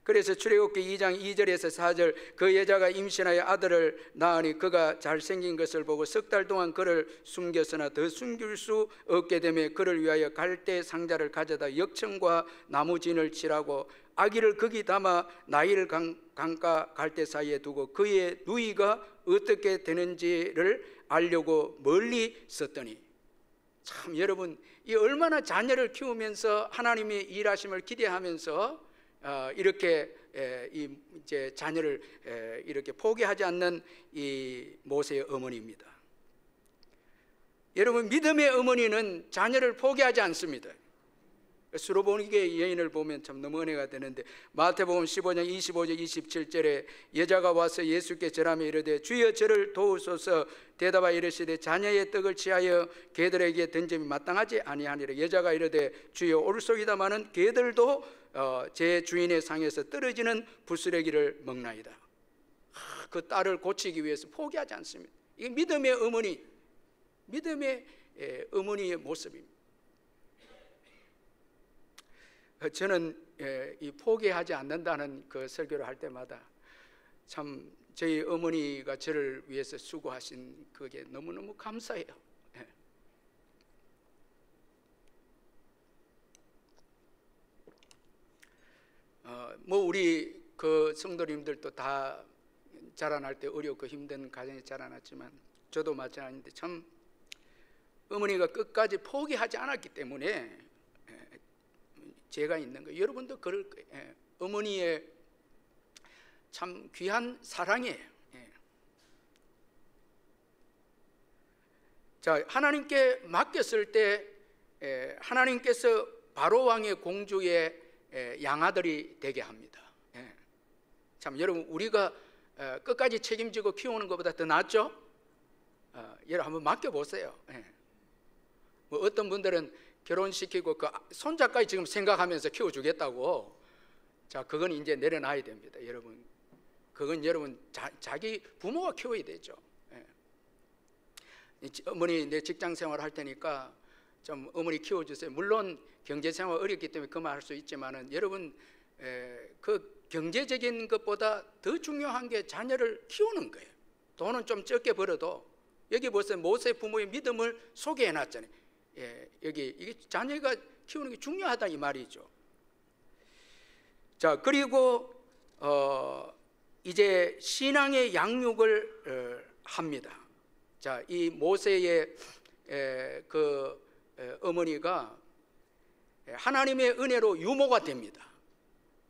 그래서 출애굽기 2장 2절에서 4절, 그 여자가 임신하여 아들을 낳으니 그가 잘생긴 것을 보고 석 달 동안 그를 숨겼으나 더 숨길 수 없게 되며 그를 위하여 갈대 상자를 가져다 역청과 나무진을 칠하고 아기를 거기 담아 나일 강가 갈대 사이에 두고 그의 누이가 어떻게 되는지를 알려고 멀리 섰더니, 참 여러분, 이 얼마나 자녀를 키우면서 하나님의 일하심을 기대하면서 이렇게 이제 자녀를 이렇게 포기하지 않는 이 모세의 어머니입니다. 여러분, 믿음의 어머니는 자녀를 포기하지 않습니다. 수로보니게 여인을 보면 참 너무 은혜가 되는데, 마태복음 15장 25절 27절에 여자가 와서 예수께 절하며 이르되 주여 저를 도우소서. 대답하여 이르시되 자녀의 떡을 취하여 개들에게 던짐이 마땅하지 아니하니라. 여자가 이르되 주여 옳소이다마는 개들도 제 주인의 상에서 떨어지는 부스러기를 먹나이다. 그 딸을 고치기 위해서 포기하지 않습니다. 이게 믿음의 어머니, 믿음의 어머니의 모습입니다. 저는 이 포기하지 않는다는 그 설교를 할 때마다 참 저희 어머니가 저를 위해서 수고하신 그게 너무너무 감사해요. 뭐 우리 그 성도님들도 다 자라날 때 어렵고 힘든 가정에 자라났지만 저도 마찬가지인데 참 어머니가 끝까지 포기하지 않았기 때문에 제가 있는 거예요. 여러분도 그럴 거예요. 어머니의 참 귀한 사랑이에요. 자, 하나님께 맡겼을 때 하나님께서 바로 왕의 공주의 양아들이 되게 합니다. 참 여러분, 우리가 끝까지 책임지고 키우는 것보다 더 낫죠? 여러분 한번 맡겨보세요. 뭐 어떤 분들은 결혼시키고 그 손자까지 지금 생각하면서 키워주겠다고. 자, 그건 이제 내려놔야 됩니다. 여러분, 그건 여러분 자기 부모가 키워야 되죠. 어머니 내 직장 생활 할 테니까 좀 어머니 키워주세요. 물론 경제생활 어렵기 때문에 그만할 수 있지만은 여러분, 그 경제적인 것보다 더 중요한 게 자녀를 키우는 거예요. 돈은 좀 적게 벌어도 여기 보세요. 모세 부모의 믿음을 소개해놨잖아요. 여기 이게 자녀가 키우는 게 중요하다 이 말이죠. 자, 그리고 이제 신앙의 양육을 합니다. 자, 이 모세의 어머니가 하나님의 은혜로 유모가 됩니다.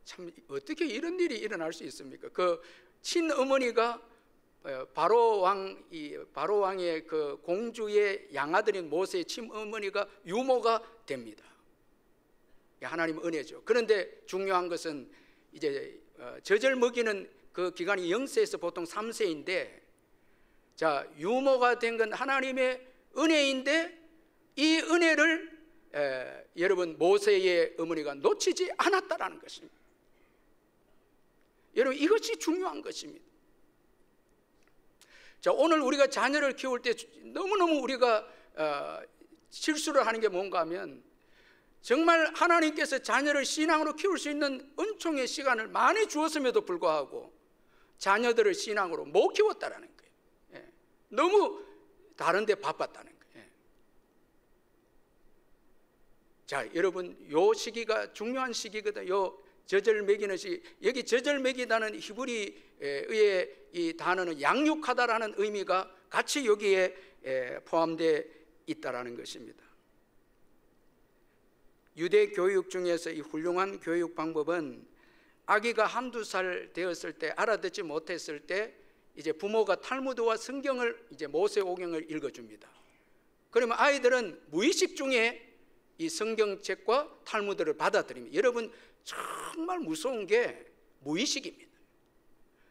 참 어떻게 이런 일이 일어날 수 있습니까? 그 친어머니가 바로 왕의 그 공주의 양아들인 모세의 친어머니가 유모가 됩니다. 하나님의 은혜죠. 그런데 중요한 것은 이제 젖을 먹이는 그 기간이 0세에서 보통 3세인데, 자, 유모가 된 건 하나님의 은혜인데 이 은혜를 여러분 모세의 어머니가 놓치지 않았다라는 것입니다. 여러분, 이것이 중요한 것입니다. 자, 오늘 우리가 자녀를 키울 때 너무너무 우리가 실수를 하는 게 뭔가 하면, 정말 하나님께서 자녀를 신앙으로 키울 수 있는 은총의 시간을 많이 주었음에도 불구하고 자녀들을 신앙으로 못 키웠다라는 거예요. 너무 다른 데 바빴다는 거예요. 자, 여러분, 요 시기가 중요한 시기거든요. 요 젖을 먹이는 시기. 여기 젖을 먹이다는 히브리의 이 단어는 양육하다라는 의미가 같이 여기에 포함되어 있다라는 것입니다. 유대 교육 중에서 이 훌륭한 교육 방법은 아기가 한두 살 되었을 때, 알아듣지 못했을 때 이제 부모가 탈무드와 성경을, 이제 모세오경을 읽어줍니다. 그러면 아이들은 무의식 중에 이 성경책과 탈무드를 받아들입니다. 여러분, 정말 무서운 게 무의식입니다.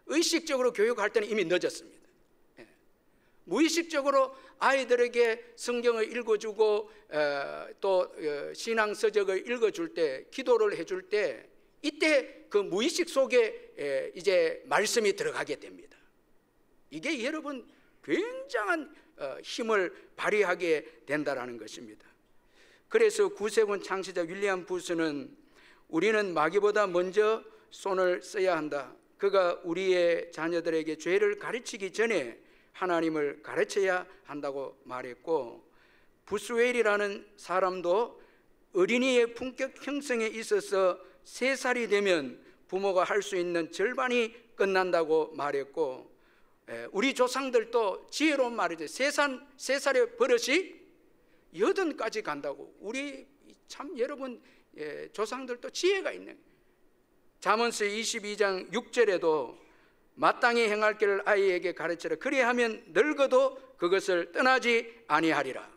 의식적으로 교육할 때는 이미 늦었습니다. 무의식적으로 아이들에게 성경을 읽어주고 또 신앙서적을 읽어줄 때, 기도를 해줄 때, 이때 그 무의식 속에 이제 말씀이 들어가게 됩니다. 이게 여러분 굉장한 힘을 발휘하게 된다라는 것입니다. 그래서 구세군 창시자 윌리엄 부스는 우리는 마귀보다 먼저 손을 써야 한다. 그가 우리의 자녀들에게 죄를 가르치기 전에 하나님을 가르쳐야 한다고 말했고, 부스웰이라는 사람도 어린이의 품격 형성에 있어서 3살이 되면 부모가 할 수 있는 절반이 끝난다고 말했고, 우리 조상들도 지혜로운 말이죠. 3살의 버릇이 80까지 간다고. 우리 참 여러분 조상들도 지혜가 있는. 잠언서 22장 6절에도 마땅히 행할 길을 아이에게 가르치라. 그리하면 늙어도 그것을 떠나지 아니하리라.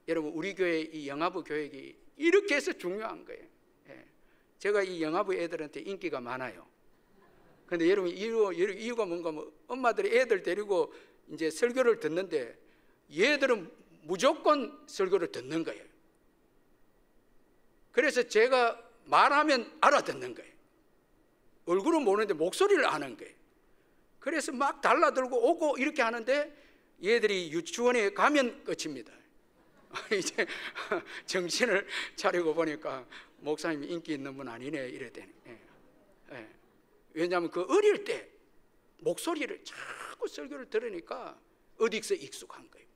여러분, 우리 교회 이 영아부 교육이 이렇게 해서 중요한 거예요. 예. 제가 이 영화부 애들한테 인기가 많아요. 근데 여러분 이유가 뭔가 뭐 엄마들이 애들 데리고 이제 설교를 듣는데 얘들은 무조건 설교를 듣는 거예요. 그래서 제가 말하면 알아듣는 거예요. 얼굴은 모르는데 목소리를 아는 거예요. 그래서 막 달라들고 오고 이렇게 하는데 얘들이 유치원에 가면 끝입니다. 이제 정신을 차리고 보니까 목사님이 인기 있는 분 아니네 이랬더니. 예. 왜냐하면 그 어릴 때 목소리를 자꾸 설교를 들으니까 어디서 익숙한 거예요.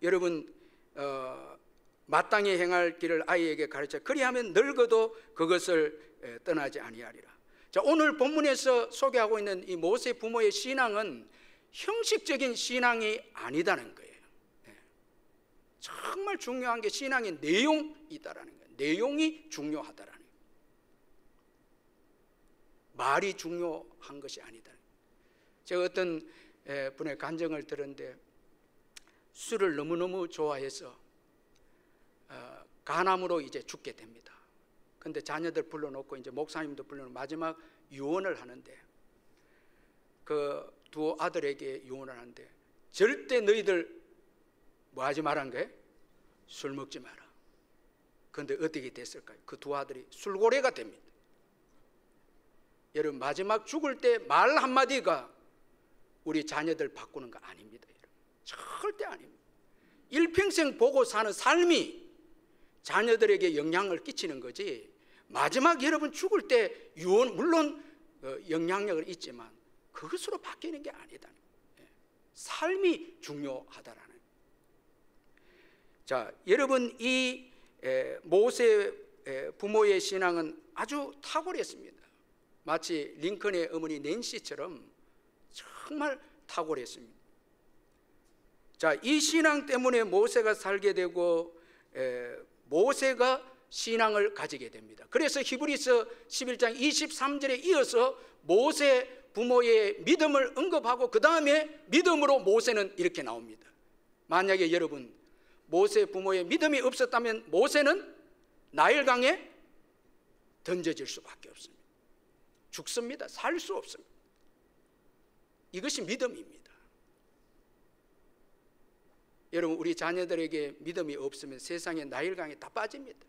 여러분 마땅히 행할 길을 아이에게 가르쳐 그리하면 늙어도 그것을 떠나지 아니하리라. 자, 오늘 본문에서 소개하고 있는 이 모세 부모의 신앙은 형식적인 신앙이 아니다는 거예요. 정말 중요한 게 신앙의 내용이다라는 거예요. 내용이 중요하다라는 거예요. 말이 중요한 것이 아니다. 제가 어떤 분의 간증을 들었는데 술을 너무너무 좋아해서 간암으로 이제 죽게 됩니다. 근데 자녀들 불러놓고 이제 목사님도 불러놓고 마지막 유언을 하는데 그 두 아들에게 유언을 하는데 절대 너희들 뭐 하지 말란 거예요? 술 먹지 마라. 그런데 어떻게 됐을까요? 그 두 아들이 술고래가 됩니다. 여러분 마지막 죽을 때 말 한마디가 우리 자녀들 바꾸는 거 아닙니다. 여러분. 절대 아닙니다. 일평생 보고 사는 삶이 자녀들에게 영향을 끼치는 거지 마지막 여러분 죽을 때 유언 물론 영향력을 있지만 그것으로 바뀌는 게 아니다. 삶이 중요하다라는. 자, 여러분 이 모세 부모의 신앙은 아주 탁월했습니다. 마치 링컨의 어머니 낸시처럼 정말 탁월했습니다. 자, 이 신앙 때문에 모세가 살게 되고 모세가 신앙을 가지게 됩니다. 그래서 히브리서 11장 23절에 이어서 모세 부모의 믿음을 언급하고 그 다음에 믿음으로 모세는 이렇게 나옵니다. 만약에 여러분 모세 부모의 믿음이 없었다면 모세는 나일강에 던져질 수밖에 없습니다. 죽습니다. 살 수 없습니다. 이것이 믿음입니다. 여러분 우리 자녀들에게 믿음이 없으면 세상에 나일강에 다 빠집니다.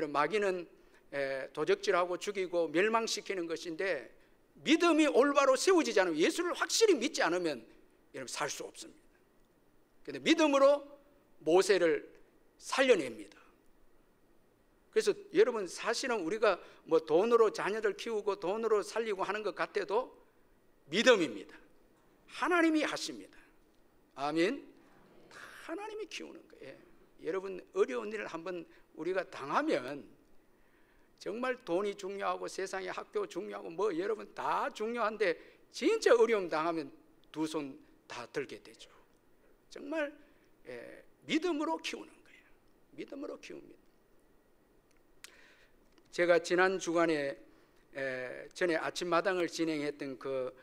마귀는 도적질하고 죽이고 멸망시키는 것인데 믿음이 올바로 세워지지 않으면 예수를 확실히 믿지 않으면 여러분 살 수 없습니다. 그런데 믿음으로 모세를 살려냅니다. 그래서 여러분 사실은 우리가 뭐 돈으로 자녀들 키우고 돈으로 살리고 하는 것 같아도 믿음입니다. 하나님이 하십니다. 아멘. 하나님이 키우는 거예요. 여러분 어려운 일을 한번 우리가 당하면 정말 돈이 중요하고 세상의 학교 중요하고 뭐 여러분 다 중요한데 진짜 어려움 당하면 두 손 다 들게 되죠. 정말 믿음으로 키우는 거예요. 믿음으로 키웁니다. 제가 지난 주간에 전에 아침마당을 진행했던 그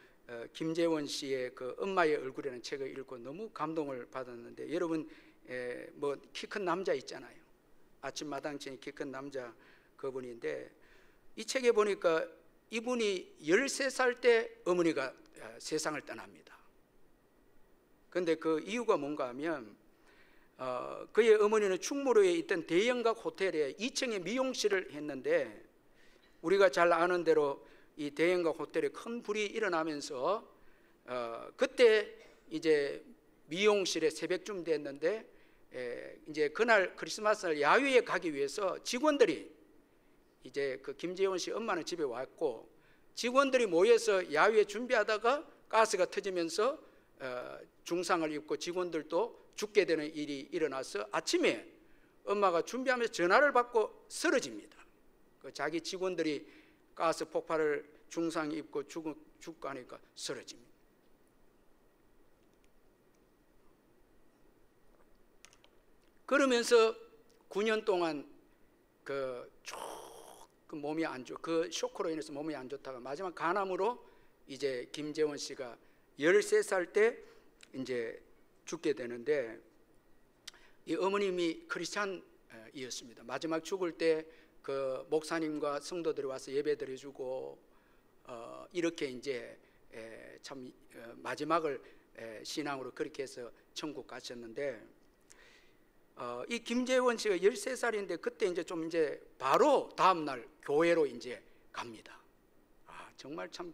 김재원 씨의 그 엄마의 얼굴이라는 책을 읽고 너무 감동을 받았는데 여러분 뭐 키 큰 남자 있잖아요. 아침마당 진행 키 큰 남자 그분인데 이 책에 보니까 이분이 13살 때 어머니가 세상을 떠납니다. 그런데 그 이유가 뭔가 하면 그의 어머니는 충무로에 있던 대형각 호텔에 2층에 미용실을 했는데 우리가 잘 아는 대로 이 대형각 호텔에 큰 불이 일어나면서 그때 이제 미용실에 새벽쯤 됐는데 이제 그날 크리스마스날 야유회 가기 위해서 직원들이 이제 그 김재원 씨 엄마는 집에 왔고 직원들이 모여서 야유회 준비하다가 가스가 터지면서 중상을 입고 직원들도 죽게 되는 일이 일어나서 아침에 엄마가 준비하면서 전화를 받고 쓰러집니다. 그 자기 직원들이 가스 폭발을 중상 입고 죽고 하니까 쓰러집니다. 그러면서 9년 동안 그 몸이 안 좋고 그 쇼크로 인해서 몸이 안 좋다가 마지막 간암으로 이제 김재원 씨가 13살 때 이제 죽게 되는데, 이 어머님이 크리스찬이었습니다. 마지막 죽을 때 그 목사님과 성도들이 와서 예배드려주고 이렇게 이제 참 마지막을 신앙으로 그렇게 해서 천국 가셨는데, 이 김재원 씨가 13살인데 그때 이제 좀 이제 바로 다음 날 교회로 이제 갑니다. 정말 참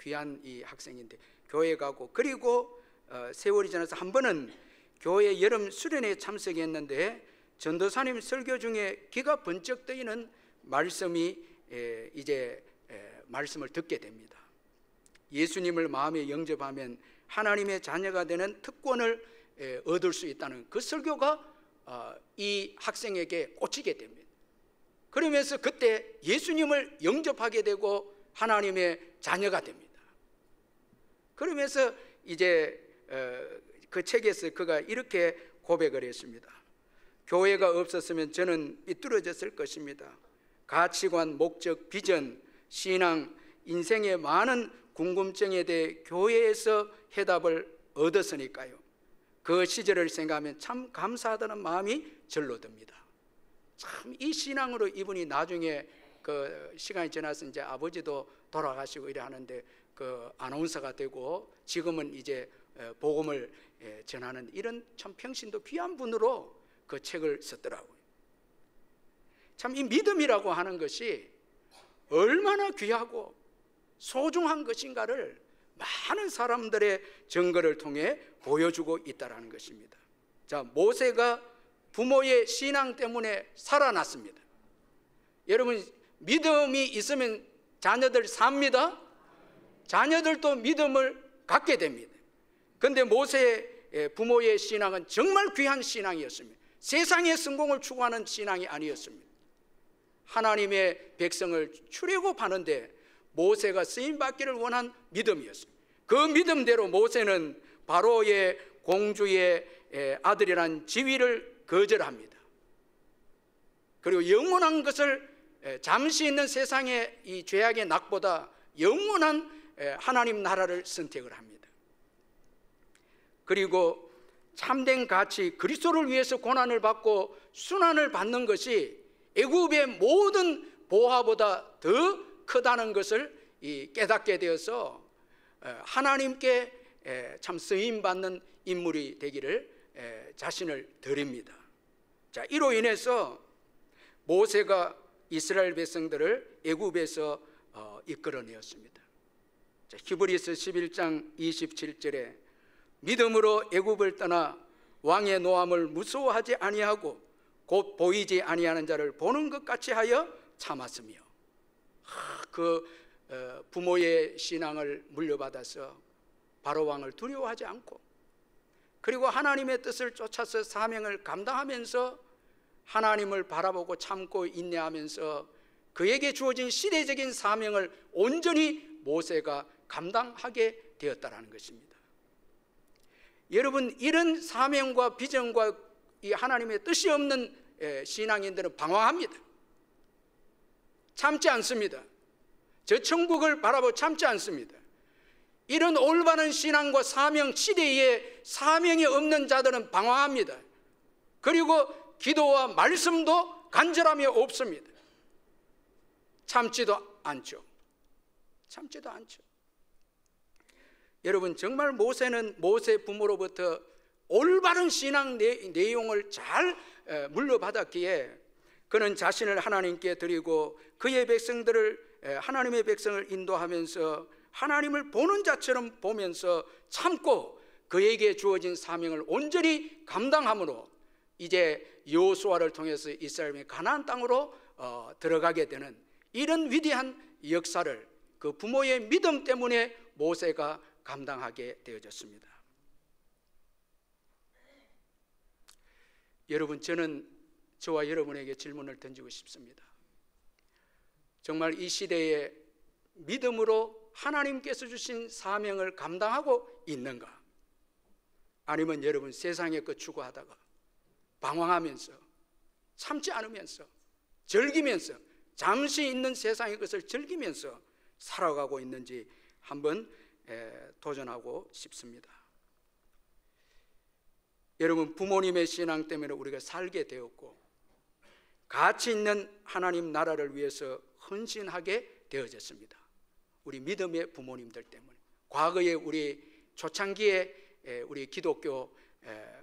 귀한 이 학생인데 교회 가고, 그리고 세월이 지나서 한 번은 교회 여름 수련회에 참석했는데 전도사님 설교 중에 귀가 번쩍 뜨이는 말씀이 이제 말씀을 듣게 됩니다. 예수님을 마음에 영접하면 하나님의 자녀가 되는 특권을 얻을 수 있다는 그 설교가 이 학생에게 꽂히게 됩니다. 그러면서 그때 예수님을 영접하게 되고 하나님의 자녀가 됩니다. 그러면서 이제 그 책에서 그가 이렇게 고백을 했습니다. 교회가 없었으면 저는 삐뚤어졌을 것입니다. 가치관, 목적, 비전, 신앙, 인생의 많은 궁금증에 대해 교회에서 해답을 얻었으니까요. 그 시절을 생각하면 참 감사하다는 마음이 절로 듭니다. 참 이 신앙으로 이분이 나중에 그 시간이 지나서 이제 아버지도 돌아가시고 이래 하는데 그 아나운서가 되고 지금은 이제 복음을 전하는 이런 참 평신도 귀한 분으로 그 책을 썼더라고요. 참 이 믿음이라고 하는 것이 얼마나 귀하고 소중한 것인가를 많은 사람들의 증거를 통해 보여주고 있다는 것입니다. 자, 모세가 부모의 신앙 때문에 살아났습니다. 여러분, 믿음이 있으면 자녀들 삽니다. 자녀들도 믿음을 갖게 됩니다. 그런데 모세의 부모의 신앙은 정말 귀한 신앙이었습니다. 세상의 성공을 추구하는 신앙이 아니었습니다. 하나님의 백성을 출애굽하는데 모세가 쓰임받기를 원한 믿음이었습니다. 그 믿음대로 모세는 바로의 공주의 아들이란 지위를 거절합니다. 그리고 영원한 것을 잠시 있는 세상의 이 죄악의 낙보다 영원한 하나님 나라를 선택을 합니다. 그리고 참된 가치, 그리스도를 위해서 고난을 받고 순환을 받는 것이 애굽의 모든 보화보다 더 크다는 것을 깨닫게 되어서 하나님께 참 쓰임받는 인물이 되기를 자신을 드립니다. 자, 이로 인해서 모세가 이스라엘 백성들을 애굽에서 이끌어내었습니다. 자, 히브리서 11장 27절에 믿음으로 애굽을 떠나 왕의 노함을 무서워하지 아니하고 곧 보이지 아니하는 자를 보는 것 같이 하여 참았으며, 그 부모의 신앙을 물려받아서 바로 왕을 두려워하지 않고, 그리고 하나님의 뜻을 쫓아서 사명을 감당하면서 하나님을 바라보고 참고 인내하면서 그에게 주어진 시대적인 사명을 온전히 모세가 감당하게 되었다는 것입니다. 여러분, 이런 사명과 비전과 이 하나님의 뜻이 없는 신앙인들은 방황합니다. 참지 않습니다. 저 천국을 바라보고 참지 않습니다. 이런 올바른 신앙과 사명, 시대에 사명이 없는 자들은 방황합니다. 그리고 기도와 말씀도 간절함이 없습니다. 참지도 않죠. 참지도 않죠. 여러분, 정말 모세는 모세 부모로부터 올바른 신앙 내용을 잘 물려받았기에 그는 자신을 하나님께 드리고 그의 백성들을, 하나님의 백성을 인도하면서 하나님을 보는 자처럼 보면서 참고 그에게 주어진 사명을 온전히 감당함으로 이제 여호수아를 통해서 이스라엘의 가나안 땅으로 들어가게 되는 이런 위대한 역사를 그 부모의 믿음 때문에 모세가 감당하게 되어졌습니다. 여러분, 저는 저와 여러분에게 질문을 던지고 싶습니다. 정말 이 시대에 믿음으로 하나님께서 주신 사명을 감당하고 있는가? 아니면 여러분, 세상의 것 추구하다가 방황하면서 참지 않으면서 즐기면서 잠시 있는 세상의 것을 즐기면서 살아가고 있는지 한번 도전하고 싶습니다. 여러분, 부모님의 신앙 때문에 우리가 살게 되었고 가치 있는 하나님 나라를 위해서 헌신하게 되어졌습니다. 우리 믿음의 부모님들 때문에, 과거에 우리 초창기에 우리 기독교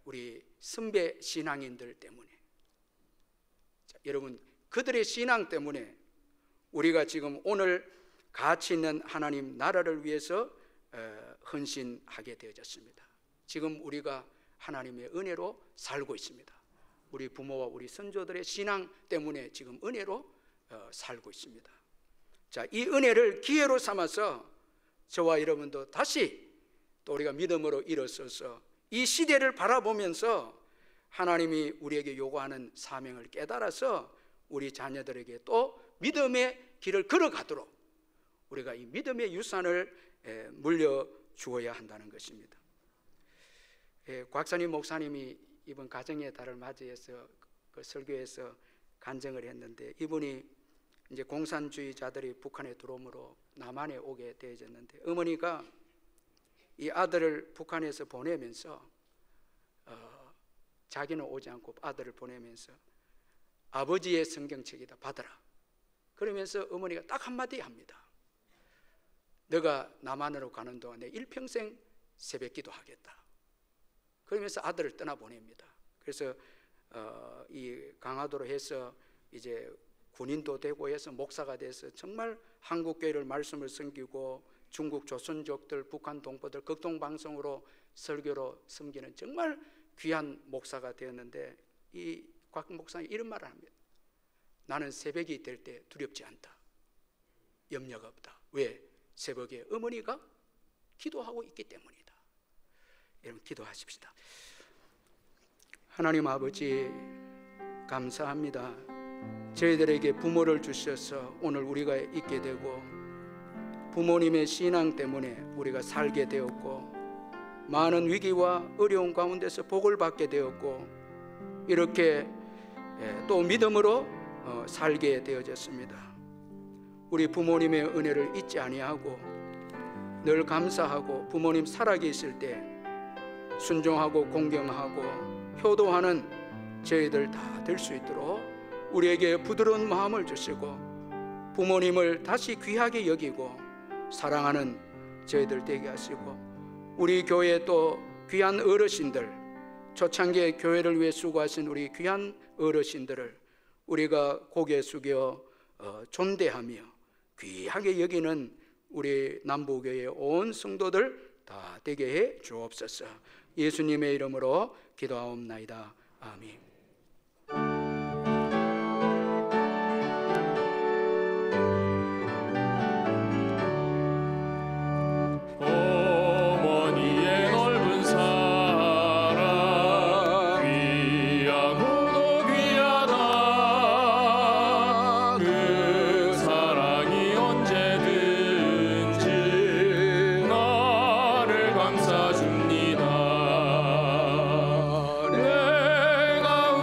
우리 선배 신앙인들 때문에, 자, 여러분, 그들의 신앙 때문에 우리가 지금 오늘 가치 있는 하나님 나라를 위해서 헌신하게 되어졌습니다. 지금 우리가 하나님의 은혜로 살고 있습니다. 우리 부모와 우리 선조들의 신앙 때문에 지금 은혜로 살고 있습니다. 자, 이 은혜를 기회로 삼아서 저와 여러분도 다시 또 우리가 믿음으로 일어서서 이 시대를 바라보면서 하나님이 우리에게 요구하는 사명을 깨달아서 우리 자녀들에게 또 믿음의 길을 걸어가도록 우리가 이 믿음의 유산을 물려주어야 한다는 것입니다. 곽선희 목사님이 이번 가정의 달을 맞이해서 그 설교에서 간증을 했는데, 이분이 이제 공산주의자들이 북한에 들어옴으로 남한에 오게 되어졌는데, 어머니가 이 아들을 북한에서 보내면서 자기는 오지 않고 아들을 보내면서 아버지의 성경책이다, 받아라. 그러면서 어머니가 딱 한마디 합니다. 너가 남한으로 가는 동안 내 일평생 새벽기도 하겠다. 그러면서 아들을 떠나보냅니다. 그래서 이 강화도로 해서 이제 군인도 되고 해서 목사가 돼서 정말 한국교회를 말씀을 섬기고 중국 조선족들, 북한 동포들 극동방송으로 설교로 섬기는 정말 귀한 목사가 되었는데, 이 곽 목사님 이런 말을 합니다. 나는 새벽이 될 때 두렵지 않다. 염려가 없다. 왜? 새벽에 어머니가 기도하고 있기 때문이다. 여러분, 기도하십시다. 하나님 아버지, 감사합니다. 저희들에게 부모를 주셔서 오늘 우리가 있게 되고, 부모님의 신앙 때문에 우리가 살게 되었고, 많은 위기와 어려운 가운데서 복을 받게 되었고, 이렇게 또 믿음으로 살게 되어졌습니다. 우리 부모님의 은혜를 잊지 아니하고 늘 감사하고, 부모님 살아계실 때 순종하고 공경하고 효도하는 저희들 다 될 수 있도록 우리에게 부드러운 마음을 주시고, 부모님을 다시 귀하게 여기고 사랑하는 저희들 되게 하시고, 우리 교회 또 귀한 어르신들, 초창기에 교회를 위해 수고하신 우리 귀한 어르신들을 우리가 고개 숙여 존대하며 귀하게 여기는 우리 남부교회 온 성도들 다 되게 해 주옵소서. 예수님의 이름으로 기도하옵나이다. 아멘. 내가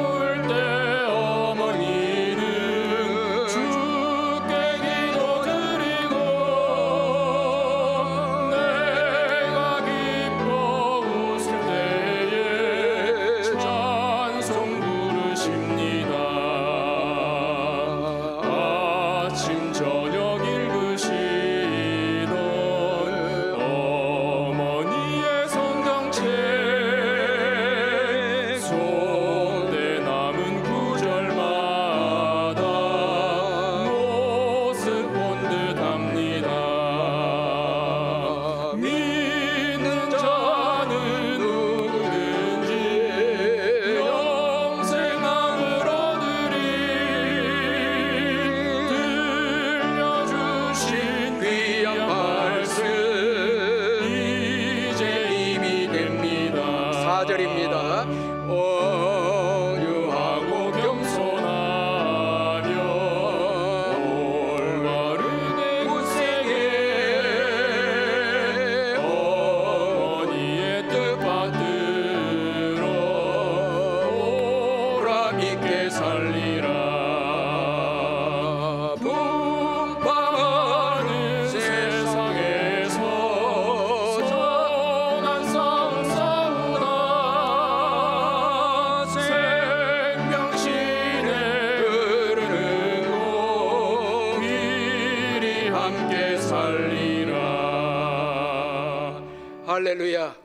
할렐루야.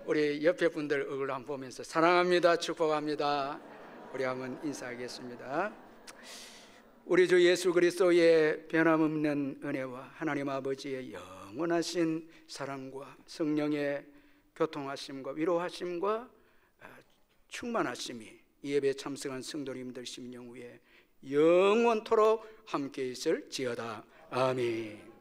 우리 옆에 분들 얼굴 한번 보면서 사랑합니다, 축복합니다. 우리 한번 인사하겠습니다. 우리 주 예수 그리스도의 변함없는 은혜와 하나님 아버지의 영원하신 사랑과 성령의 교통하심과 위로하심과 충만하심이 이 예배에 참석한 성도님들 심령 위에 영원토록 함께 있을지어다. 아멘.